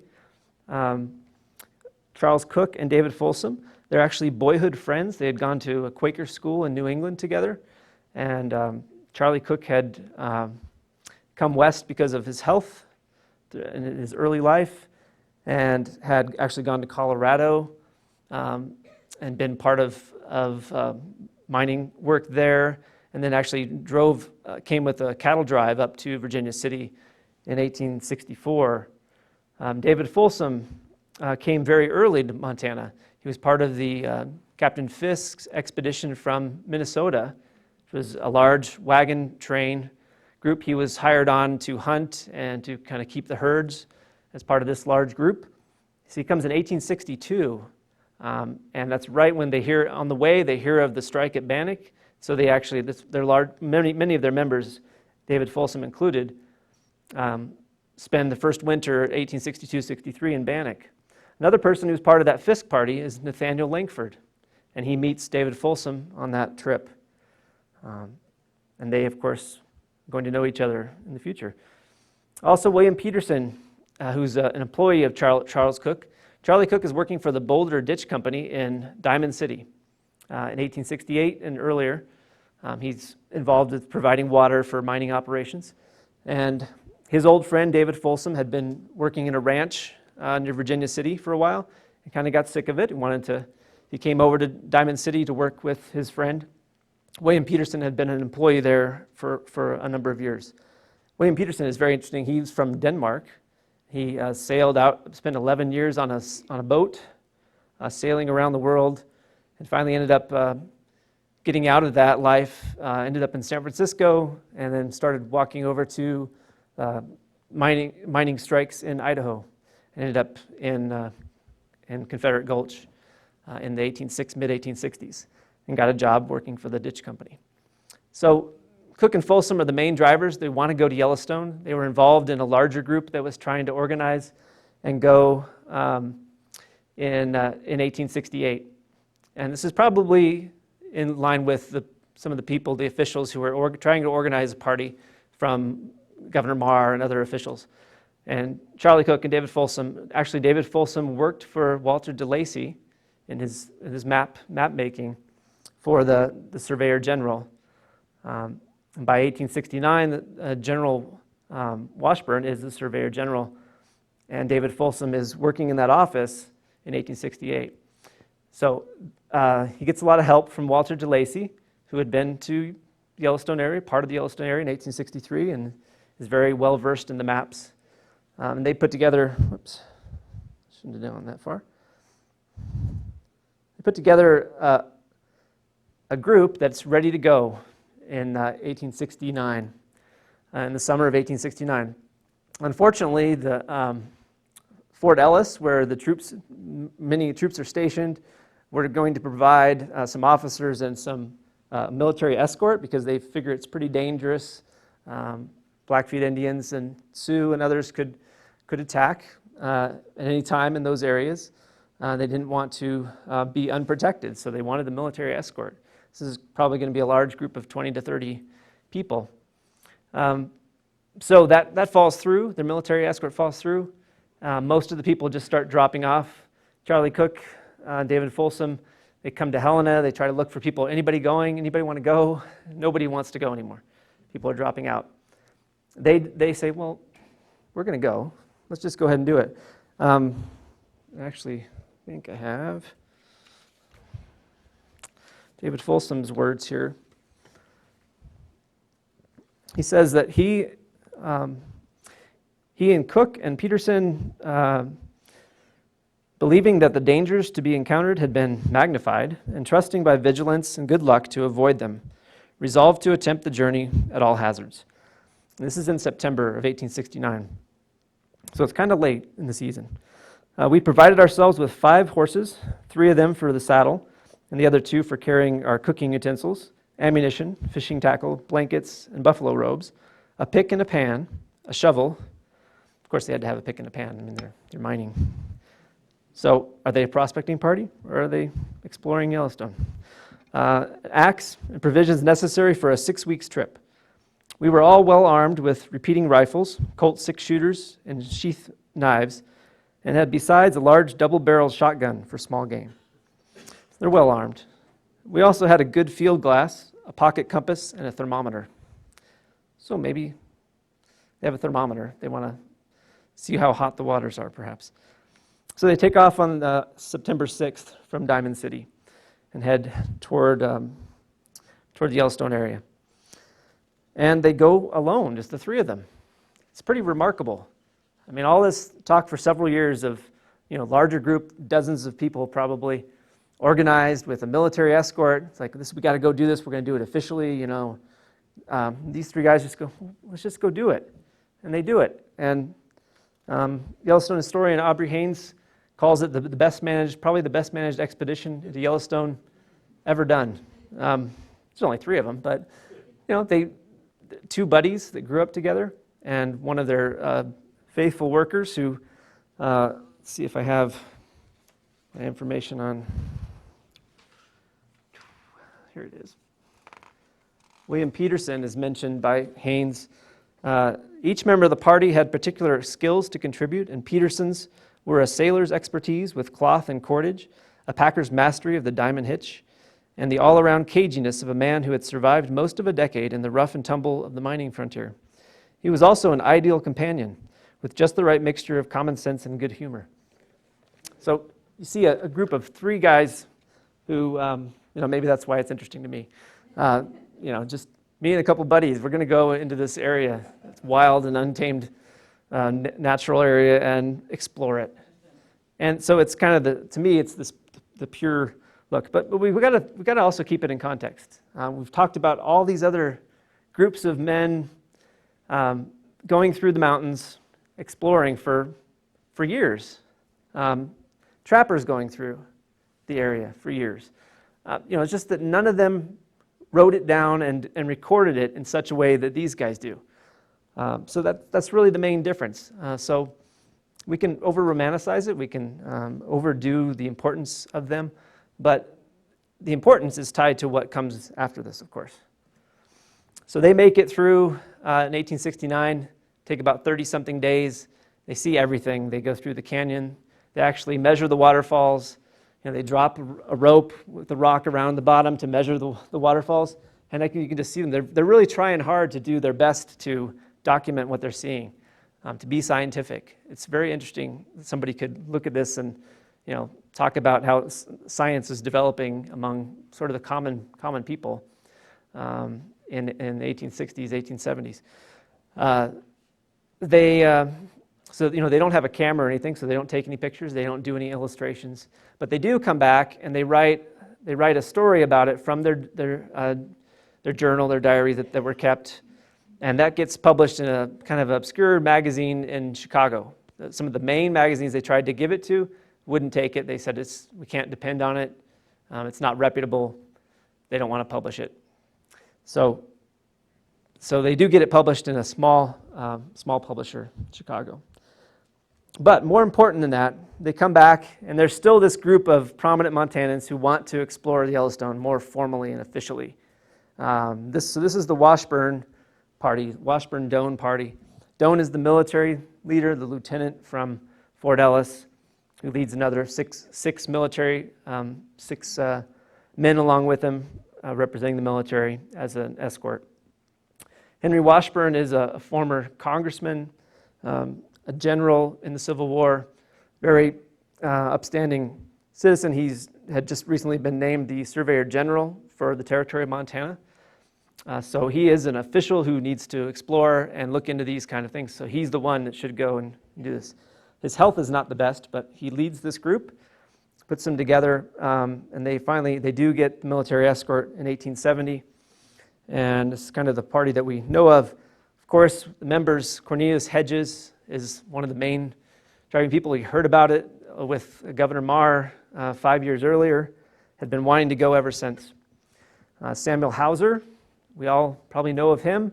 Speaker 1: Charles Cook and David Folsom. They're actually boyhood friends. They had gone to a Quaker school in New England together, and Charlie Cook had come west because of his health in his early life, and had actually gone to Colorado and been part of mining work there, and then actually came with a cattle drive up to Virginia City in 1864. David Folsom came very early to Montana. He was part of the Captain Fisk's expedition from Minnesota. It was a large wagon train group. He was hired on to hunt and to kind of keep the herds as part of this large group. So he comes in 1862, and that's right when they hear of the strike at Bannack. So they actually, many of their members, David Folsom included, spend the first winter, 1862-63, in Bannack. Another person who's part of that Fisk party is Nathaniel Langford, and he meets David Folsom on that trip. And they, of course, are going to know each other in the future. Also, William Peterson, who's an employee of Charles Cook. Charlie Cook is working for the Boulder Ditch Company in Diamond City in 1868 and earlier. He's involved with providing water for mining operations. And his old friend, David Folsom, had been working in a ranch near Virginia City for a while and kind of got sick of it and he came over to Diamond City to work with his friend. William Peterson had been an employee there for a number of years. William Peterson is very interesting. He's from Denmark. He sailed out, spent 11 years on a boat, sailing around the world, and finally ended up getting out of that life, ended up in San Francisco, and then started walking over to mining strikes in Idaho, and ended up in Confederate Gulch in the mid-1860s, and got a job working for the ditch company. So Cook and Folsom are the main drivers. They want to go to Yellowstone. They were involved in a larger group that was trying to organize and go in 1868. And this is probably, in line with some of the people, the officials who were trying to organize a party from Governor Marr and other officials. And Charlie Cook and David Folsom, actually David Folsom worked for Walter DeLacy in his map making for the Surveyor General. And by 1869, General Washburn is the Surveyor General, and David Folsom is working in that office in 1868. So he gets a lot of help from Walter DeLacy, who had been to the Yellowstone area, part of the Yellowstone area in 1863, and is very well versed in the maps. And they put together, whoops, shouldn't have gone that far. They put together a group that's ready to go in 1869, in the summer of 1869. Unfortunately, the Fort Ellis, where many troops are stationed, were going to provide some officers and some military escort because they figure it's pretty dangerous. Blackfeet Indians and Sioux and others could attack at any time in those areas. They didn't want to be unprotected, so they wanted the military escort. This is probably going to be a large group of 20 to 30 people. So that falls through. The military escort falls through. Most of the people just start dropping off. Charlie Cook, David Folsom, they come to Helena. They try to look for people. Anybody going? Anybody want to go? Nobody wants to go anymore. People are dropping out. They say, well, we're going to go. Let's just go ahead and do it. Actually, I think I have David Folsom's words here. He says that he and Cook and Peterson, believing that the dangers to be encountered had been magnified, and trusting by vigilance and good luck to avoid them, resolved to attempt the journey at all hazards. This is in September of 1869. So it's kind of late in the season. We provided ourselves with 5 horses, 3 of them for the saddle, and the other 2 for carrying our cooking utensils, ammunition, fishing tackle, blankets, and buffalo robes, a pick and a pan, a shovel. Of course, they had to have a pick and a pan. I mean, they're mining. So are they a prospecting party, or are they exploring Yellowstone? Axe and provisions necessary for a 6 weeks trip. We were all well armed with repeating rifles, Colt 6-shooters, and sheath knives, and had besides a large double-barreled shotgun for small game. They're well armed. We also had a good field glass, a pocket compass, and a thermometer. So maybe they have a thermometer. They want to see how hot the waters are, perhaps. So they take off on September 6th from Diamond City and head toward the Yellowstone area. And they go alone, just the 3 of them. It's pretty remarkable. I mean, all this talk for several years of, larger group, dozens of people probably, organized with a military escort. It's like, we got to go do this. We're going to do it officially, These 3 guys just go, let's just go do it. And they do it. And Yellowstone historian Aubrey Haynes calls it probably the best managed expedition to Yellowstone ever done. There's only 3 of them, but, they 2 buddies that grew up together, and one of their faithful workers who, let's see if I have my information on, here it is. William Peterson is mentioned by Haynes. Each member of the party had particular skills to contribute, and Peterson's were a sailor's expertise with cloth and cordage, a packer's mastery of the diamond hitch, and the all-around caginess of a man who had survived most of a decade in the rough and tumble of the mining frontier. He was also an ideal companion, with just the right mixture of common sense and good humor. So you see a group of 3 guys who, maybe that's why it's interesting to me. Just me and a couple buddies, we're going to go into this area. It's wild and untamed natural area and explore it. And so it's kind of to me, it's the pure look. But we've got to also keep it in context. We've talked about all these other groups of men going through the mountains, exploring for years. Trappers going through the area for years. It's just that none of them wrote it down and recorded it in such a way that these guys do. So that's really the main difference. So we can over-romanticize it, we can overdo the importance of them, but the importance is tied to what comes after this, of course. So they make it through in 1869, take about 30-something days. They see everything. They go through the canyon. They actually measure the waterfalls. They drop a rope with the rock around the bottom to measure the waterfalls. And you can just see them. They're really trying hard to do their best to document what they're seeing, to be scientific. It's very interesting. Somebody could look at this and talk about how science is developing among sort of the common people in the 1860s, 1870s. So they don't have a camera or anything, so they don't take any pictures. They don't do any illustrations, but they do come back and they write a story about it from their journal, their diary that were kept, and that gets published in a kind of obscure magazine in Chicago. Some of the main magazines they tried to give it to wouldn't take it. They said we can't depend on it. It's not reputable. They don't want to publish it. So they do get it published in a small publisher, Chicago. But more important than that, they come back, and there's still this group of prominent Montanans who want to explore the Yellowstone more formally and officially. This is the Washburn Party, Washburn-Doane Party. Doane is the military leader, the lieutenant from Fort Ellis, who leads another six men along with him, representing the military as an escort. Henry Washburn is a former congressman, a general in the Civil War, very upstanding citizen. Had just recently been named the Surveyor General for the territory of Montana. So he is an official who needs to explore and look into these kind of things. So he's the one that should go and do this. His health is not the best, but he leads this group, puts them together, and they do get the military escort in 1870. And this is kind of the party that we know of. Of course, the members, Cornelius Hedges is one of the main driving people. He heard about it with Governor Marr 5 years earlier, had been wanting to go ever since. Samuel Hauser, we all probably know of him,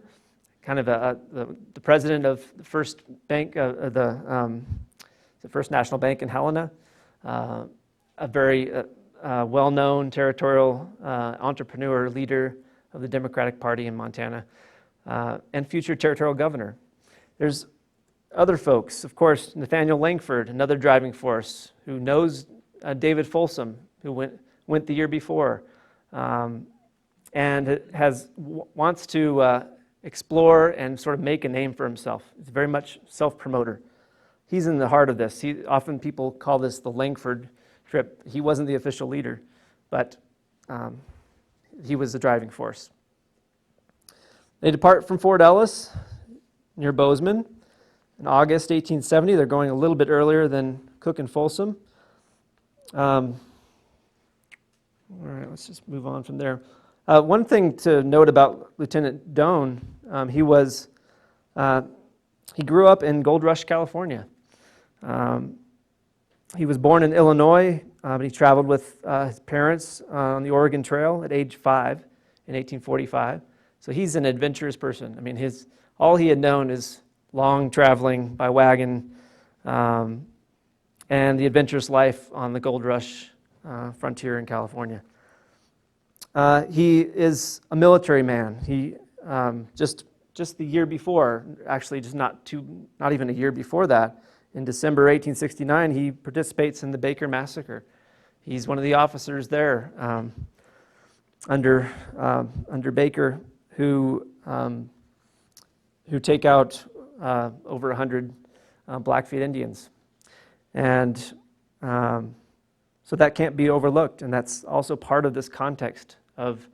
Speaker 1: kind of the president of the first bank, the First National Bank in Helena, a very well-known territorial entrepreneur, leader of the Democratic Party in Montana, and future territorial governor. There's other folks, of course, Nathaniel Langford, another driving force, who knows David Folsom, who went the year before, and wants to explore and sort of make a name for himself. He's very much self-promoter. He's in the heart of this. Often people call this the Langford trip. He wasn't the official leader, but he was the driving force. They depart from Fort Ellis near Bozeman in August 1870. They're going a little bit earlier than Cook and Folsom. All right, let's just move on from there. One thing to note about Lieutenant Doane, he grew up in Gold Rush, California. He was born in Illinois, but he traveled with his parents on the Oregon Trail at age 5 in 1845. So he's an adventurous person. I mean, all he had known is long traveling by wagon and the adventurous life on the Gold Rush frontier in California. He is a military man. He just the year before, actually just not even a year before that, in December 1869, he participates in the Baker Massacre. He's one of the officers there under Baker who take out over 100 Blackfeet Indians. And so that can't be overlooked, and that's also part of this context of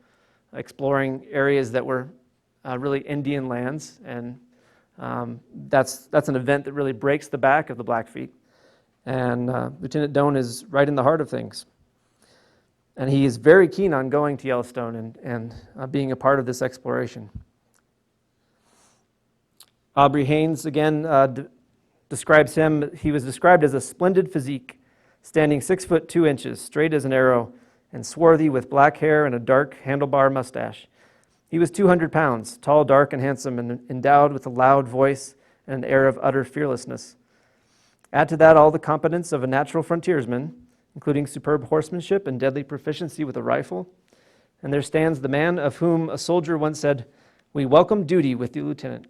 Speaker 1: exploring areas that were really Indian lands, and that's an event that really breaks the back of the Blackfeet. And Lieutenant Doane is right in the heart of things. And he is very keen on going to Yellowstone and being a part of this exploration. Aubrey Haynes, again, describes him. He was described as a splendid physique, standing 6 foot 2 inches, straight as an arrow, and swarthy with black hair and a dark handlebar mustache. He was 200 pounds, tall, dark, and handsome, and endowed with a loud voice and an air of utter fearlessness. Add to that all the competence of a natural frontiersman, including superb horsemanship and deadly proficiency with a rifle. And there stands the man of whom a soldier once said, "We welcome duty with the lieutenant."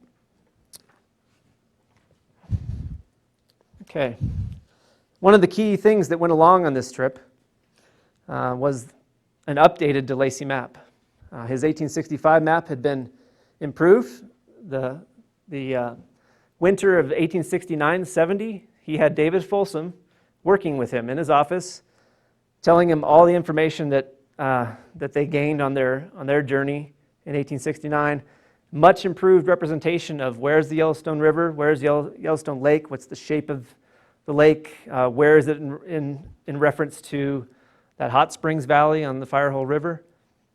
Speaker 1: Okay. One of the key things that went along on this trip was an updated DeLacy map. His 1865 map had been improved. The winter of 1869-70, he had David Folsom working with him in his office, telling him all the information that they gained on their journey in 1869. Much improved representation of where's the Yellowstone River, where's Yellowstone Lake, what's the shape of the lake, where is it in reference to that Hot Springs Valley on the Firehole River,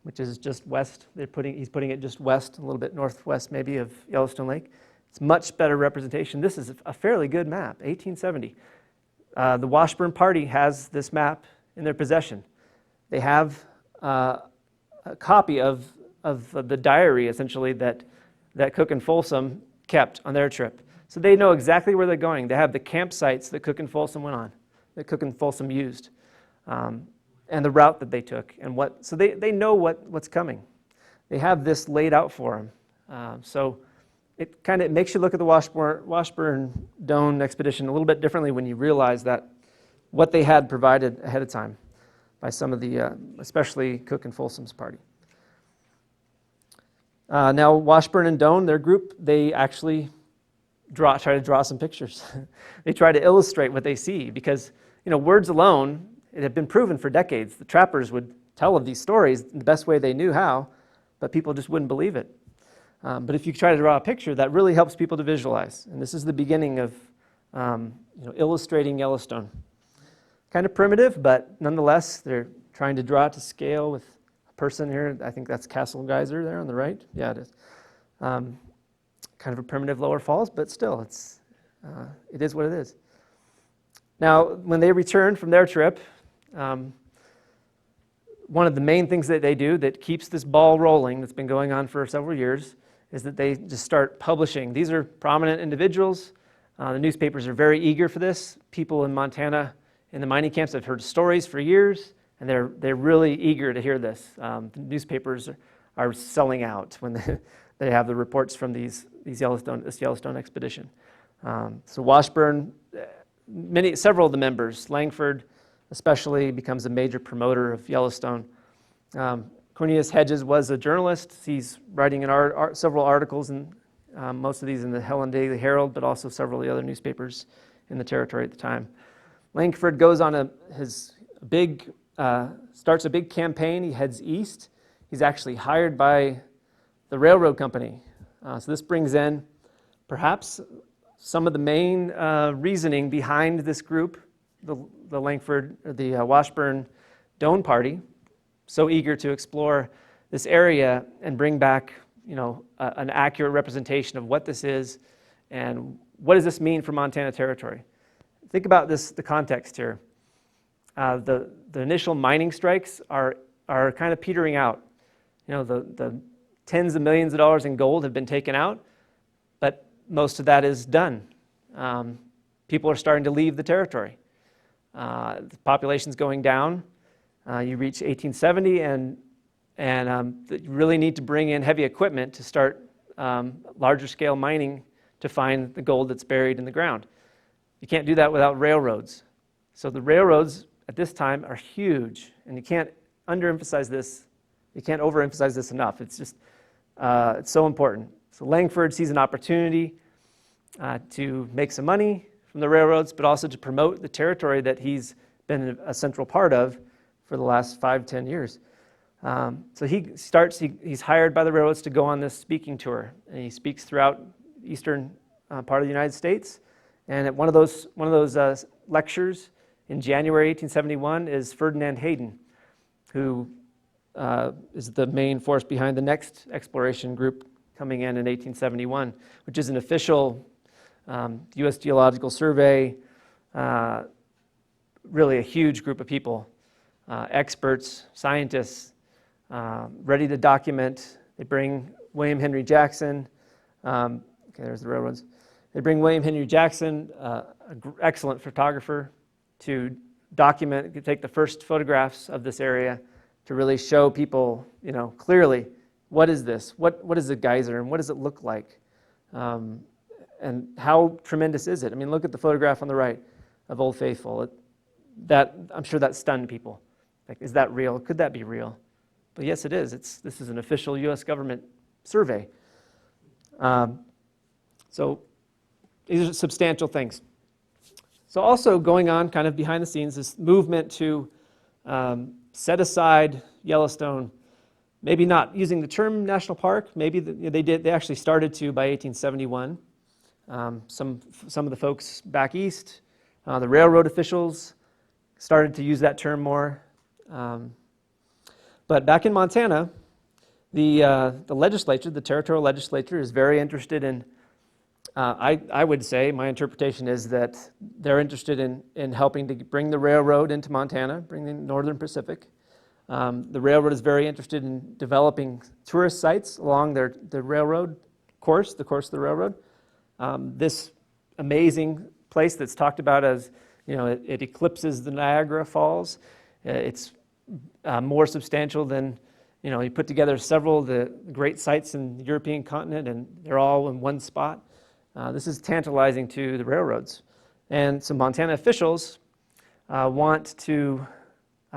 Speaker 1: which is just west. He's putting it just west, a little bit northwest maybe of Yellowstone Lake. It's much better representation. This is a fairly good map, 1870. The Washburn Party has this map in their possession. They have a copy of the diary, essentially, that Cook and Folsom kept on their trip. So they know exactly where they're going. They have the campsites that Cook and Folsom went on, that Cook and Folsom used, and the route that they took. So they know what's coming. They have this laid out for them. So it makes you look at the Washburn-Doane expedition a little bit differently when you realize that what they had provided ahead of time by some of the, especially Cook and Folsom's party. Now, Washburn and Doane, their group, they actually try to draw some pictures. They try to illustrate what they see because, words alone, it had been proven for decades. The trappers would tell of these stories in the best way they knew how, but people just wouldn't believe it. But if you try to draw a picture, that really helps people to visualize. And this is the beginning of illustrating Yellowstone. Kind of primitive, but nonetheless, they're trying to draw it to scale with a person here. I think that's Castle Geyser there on the right. Yeah, it is. Kind of a primitive Lower Falls, but still, it is what it is. Now, when they return from their trip, one of the main things that they do that keeps this ball rolling, that's been going on for several years, is that they just start publishing. These are prominent individuals. The newspapers are very eager for this. People in Montana in the mining camps have heard stories for years, and they're really eager to hear this. The newspapers are selling out when they have the reports from this Yellowstone expedition. So Washburn, several of the members, Langford especially, becomes a major promoter of Yellowstone. Cornelius Hedges was a journalist. He's writing several articles, and most of these in the Helen Daily Herald, but also several of the other newspapers in the territory at the time. Langford goes on starts a big campaign. He heads east. He's actually hired by the railroad company. So this brings in perhaps some of the main reasoning behind this group, the Washburn-Doane Party, so eager to explore this area and bring back, an accurate representation of what this is and what does this mean for Montana Territory. Think about the context here. The initial mining strikes are kind of petering out. The tens of millions of dollars in gold have been taken out, but most of that is done. People are starting to leave the territory. The population's going down. You reach 1870, and you really need to bring in heavy equipment to start larger scale mining to find the gold that's buried in the ground. You can't do that without railroads. So the railroads at this time are huge, and you can't underemphasize this. You can't overemphasize this enough. It's just, it's so important. So Langford sees an opportunity to make some money from the railroads, but also to promote the territory that he's been a central part of for the last 5-10 years. So he's hired by the railroads to go on this speaking tour, and he speaks throughout the eastern part of the United States. And at one of those lectures in January 1871 is Ferdinand Hayden, who is the main force behind the next exploration group coming in 1871, which is an official U.S. Geological Survey, really a huge group of people, experts, scientists, ready to document. They bring William Henry Jackson. Okay, there's the railroads. They bring William Henry Jackson, an excellent photographer, to document, could take the first photographs of this area to really show people, clearly, what is this? What is a geyser, and what does it look like? And how tremendous is it? I mean, look at the photograph on the right of Old Faithful. I'm sure that stunned people. Like, is that real? Could that be real? But yes, it is. This is an official U.S. government survey. So these are substantial things. So also going on kind of behind the scenes, this movement to set aside Yellowstone, maybe not using the term national park, maybe they actually started to by 1871. Some of the folks back east, the railroad officials started to use that term more. But back in Montana, the legislature, the territorial legislature, is very interested in, I would say, my interpretation is that they're interested in helping to bring the railroad into Montana, bring the Northern Pacific. The railroad is very interested in developing tourist sites along the railroad course, the course of the railroad. This amazing place that's talked about as, it eclipses the Niagara Falls. It's more substantial than, you put together several of the great sites in the European continent, and they're all in one spot. This is tantalizing to the railroads. And some Montana officials want to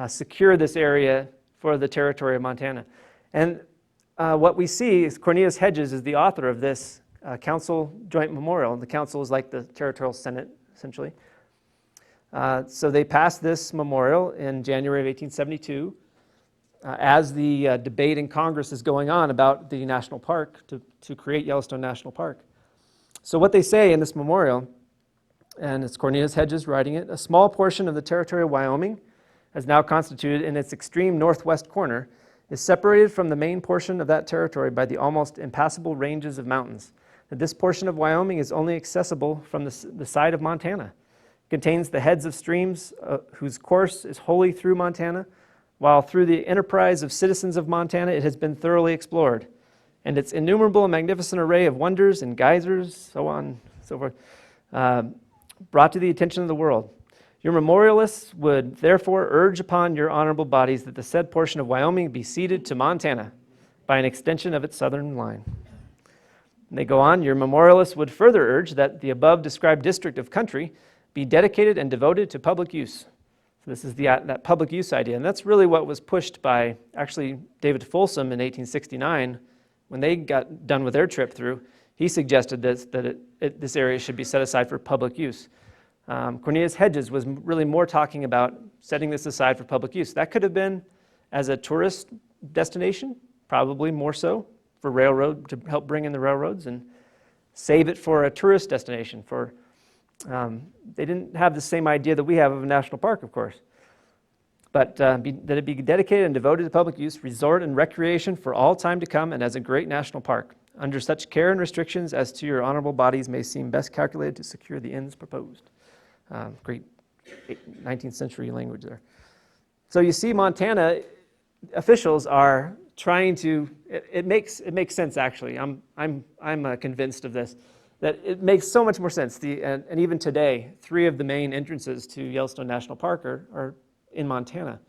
Speaker 1: secure this area for the territory of Montana. And what we see is Cornelius Hedges is the author of this council joint memorial. And the council is like the territorial senate, essentially. So they passed this memorial in January of 1872 as the debate in Congress is going on about the national park to create Yellowstone National Park. So what they say in this memorial, and it's Cornelius Hedges writing it, a small portion of the territory of Wyoming, as now constituted in its extreme northwest corner, is separated from the main portion of that territory by the almost impassable ranges of mountains. That this portion of Wyoming is only accessible from the side of Montana. It contains the heads of streams whose course is wholly through Montana, while through the enterprise of citizens of Montana it has been thoroughly explored. And its innumerable and magnificent array of wonders and geysers, so on and so forth, brought to the attention of the world. Your memorialists would therefore urge upon your honorable bodies that the said portion of Wyoming be ceded to Montana by an extension of its southern line. And they go on, your memorialists would further urge that the above described district of country be dedicated and devoted to public use. So this is that public use idea, and that's really what was pushed by actually David Folsom in 1869 when they got done with their trip through. He suggested this area should be set aside for public use. Cornelius Hedges was really more talking about setting this aside for public use. That could have been as a tourist destination, probably more so, for railroad, to help bring in the railroads, and save it for a tourist destination. They didn't have the same idea that we have of a national park, of course. But that it be dedicated and devoted to public use, resort and recreation for all time to come, and as a great national park, under such care and restrictions as to your honorable bodies may seem best calculated to secure the ends proposed. Great 19th century language there. So you see, Montana officials are trying to. It makes sense, actually. I'm convinced of this, that it makes so much more sense. And even today, 3 of the main entrances to Yellowstone National Park are in Montana.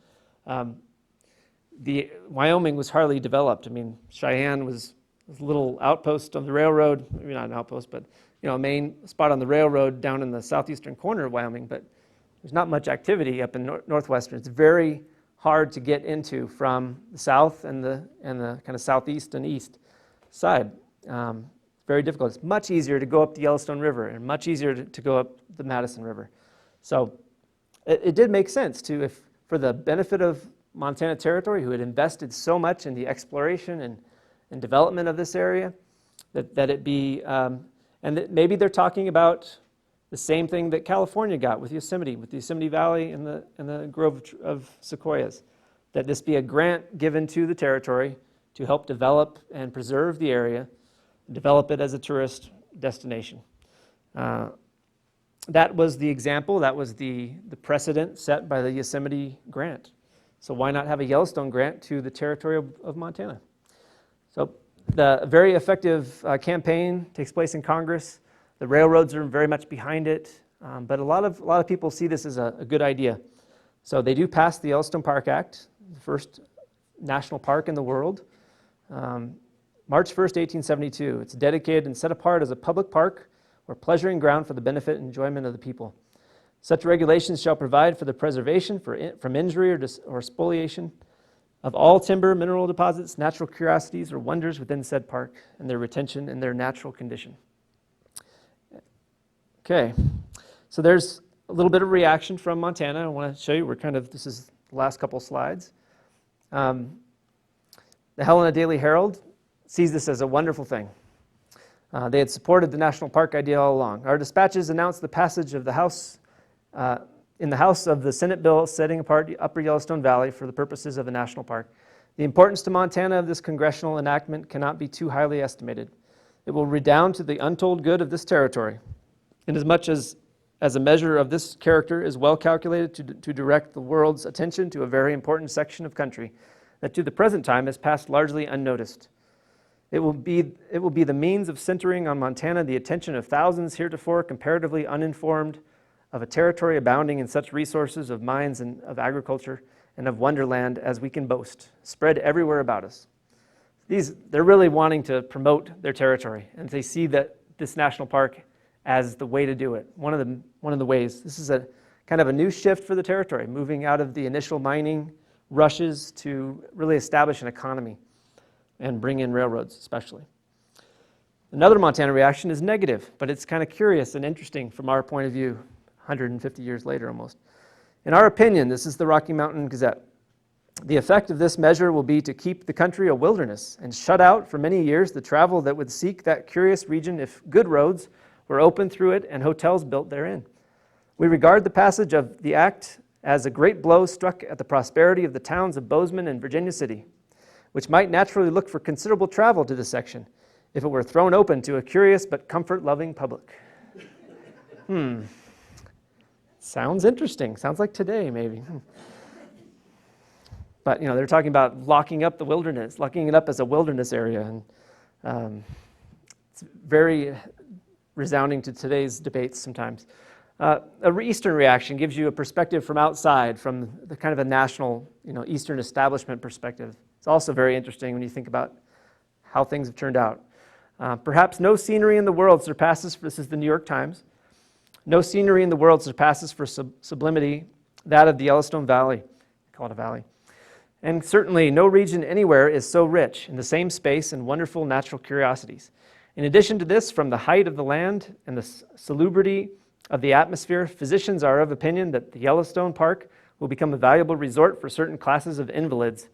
Speaker 1: The Wyoming was hardly developed. I mean, Cheyenne was a little outpost on the railroad, maybe not an outpost, but a main spot on the railroad down in the southeastern corner of Wyoming, but there's not much activity up in northwestern. It's very hard to get into from the south and the kind of southeast and east side. Very difficult. It's much easier to go up the Yellowstone River and much easier to go up the Madison River. So it did make sense for the benefit of Montana Territory, who had invested so much in the exploration and development of this area, that it be, and that maybe they're talking about the same thing that California got with the Yosemite Valley and the grove of sequoias, that this be a grant given to the territory to help develop and preserve the area, develop it as a tourist destination. That was the example, that was the precedent set by the Yosemite grant. So why not have a Yellowstone grant to the territory of Montana? So the very effective campaign takes place in Congress. The railroads are very much behind it, but a lot of people see this as a good idea. So they do pass the Yellowstone Park Act, the first national park in the world, March 1st, 1872. It's dedicated and set apart as a public park or pleasuring ground for the benefit and enjoyment of the people. Such regulations shall provide for the preservation from injury or spoliation of all timber, mineral deposits, natural curiosities, or wonders within said park, and their retention in their natural condition. Okay, so there's a little bit of reaction from Montana. I want to show you, this is the last couple slides. The Helena Daily Herald sees this as a wonderful thing. They had supported the national park idea all along. Our dispatches announced the passage of the House, in the House of the Senate bill setting apart the Upper Yellowstone Valley for the purposes of a national park. The importance to Montana of this congressional enactment cannot be too highly estimated. It will redound to the untold good of this territory, inasmuch as a measure of this character is well calculated to direct the world's attention to a very important section of country that to the present time has passed largely unnoticed. It will be the means of centering on Montana the attention of thousands heretofore comparatively uninformed of a territory abounding in such resources of mines and of agriculture and of wonderland as we can boast, spread everywhere about us. They're really wanting to promote their territory, and they see that this national park as the way to do it. One of the ways. This is a kind of a new shift for the territory, moving out of the initial mining rushes to really establish an economy and bring in railroads especially. Another Montana reaction is negative, but it's kind of curious and interesting from our point of view, 150 years later almost. In our opinion, this is the Rocky Mountain Gazette. The effect of this measure will be to keep the country a wilderness and shut out for many years the travel that would seek that curious region if good roads were opened through it and hotels built therein. We regard the passage of the act as a great blow struck at the prosperity of the towns of Bozeman and Virginia City, which might naturally look for considerable travel to this section if it were thrown open to a curious but comfort-loving public. Sounds interesting. Sounds like today, maybe. But, they're talking about locking up the wilderness, locking it up as a wilderness area, and it's very resounding to today's debates sometimes. Eastern reaction gives you a perspective from outside, from the kind of a national, Eastern establishment perspective. It's also very interesting when you think about how things have turned out. Perhaps no scenery in the world surpasses, this is the New York Times, no scenery in the world surpasses for sublimity that of the Yellowstone Valley. They call it a valley. And certainly no region anywhere is so rich in the same space and wonderful natural curiosities. In addition to this, from the height of the land and the salubrity of the atmosphere, physicians are of opinion that the Yellowstone Park will become a valuable resort for certain classes of invalids,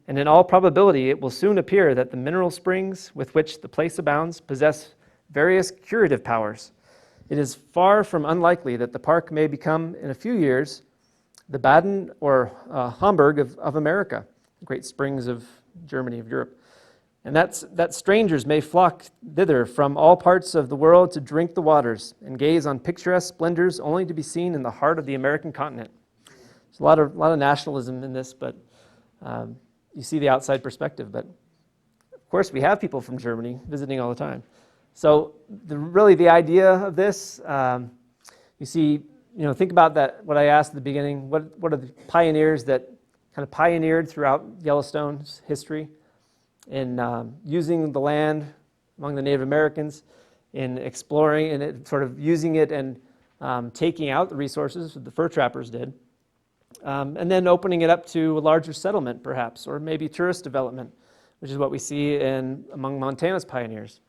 Speaker 1: and in all probability it will soon appear that the mineral springs with which the place abounds possess various curative powers. It is far from unlikely that the park may become, in a few years, the Baden or Hamburg of America, the great springs of Germany, of Europe. And that strangers may flock thither from all parts of the world to drink the waters and gaze on picturesque splendors only to be seen in the heart of the American continent. There's a lot of nationalism in this, but you see the outside perspective. But of course, we have people from Germany visiting all the time. So really the idea of this, you see, think about that, what I asked at the beginning, what are the pioneers that kind of pioneered throughout Yellowstone's history in using the land among the Native Americans, in exploring and sort of using it and taking out the resources that the fur trappers did, and then opening it up to a larger settlement perhaps, or maybe tourist development, which is what we see among Montana's pioneers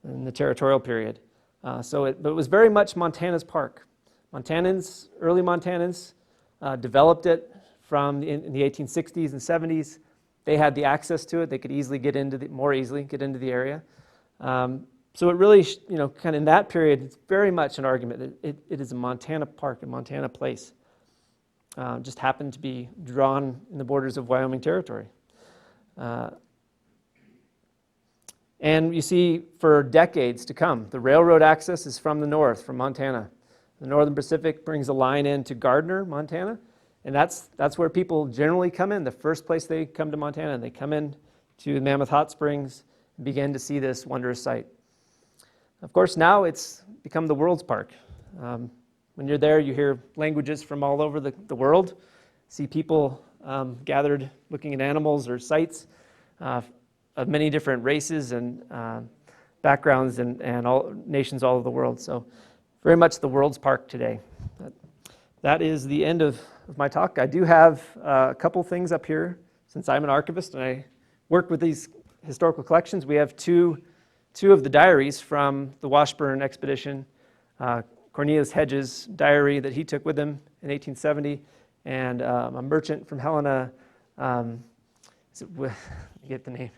Speaker 1: in the territorial period. But it was very much Montana's park. Early Montanans developed it in the 1860s and 70s. They had the access to it. They could more easily get into the area. So it really, kind of in that period, it's very much an argument that it is a Montana park, a Montana place. Just happened to be drawn in the borders of Wyoming territory. And you see, for decades to come, the railroad access is from the north, from Montana. The Northern Pacific brings a line into Gardner, Montana, and that's where people generally come in. The first place they come to Montana, and they come in to the Mammoth Hot Springs and begin to see this wondrous sight. Of course, now it's become the world's park. When you're there, you hear languages from all over the world. see people gathered looking at animals or sites of many different races and backgrounds and all nations all over the world. So very much the world's park today. That is the end of my talk. I do have a couple things up here. Since I'm an archivist and I work with these historical collections, we have two of the diaries from the Washburn expedition. Cornelius Hedges' diary that he took with him in 1870, and a merchant from Helena, get the name.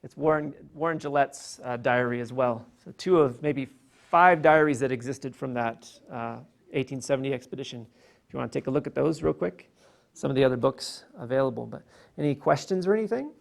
Speaker 1: It's Warren Gillette's diary as well. So two of maybe 5 diaries that existed from that 1870 expedition. If you want to take a look at those real quick, some of the other books available. But any questions or anything?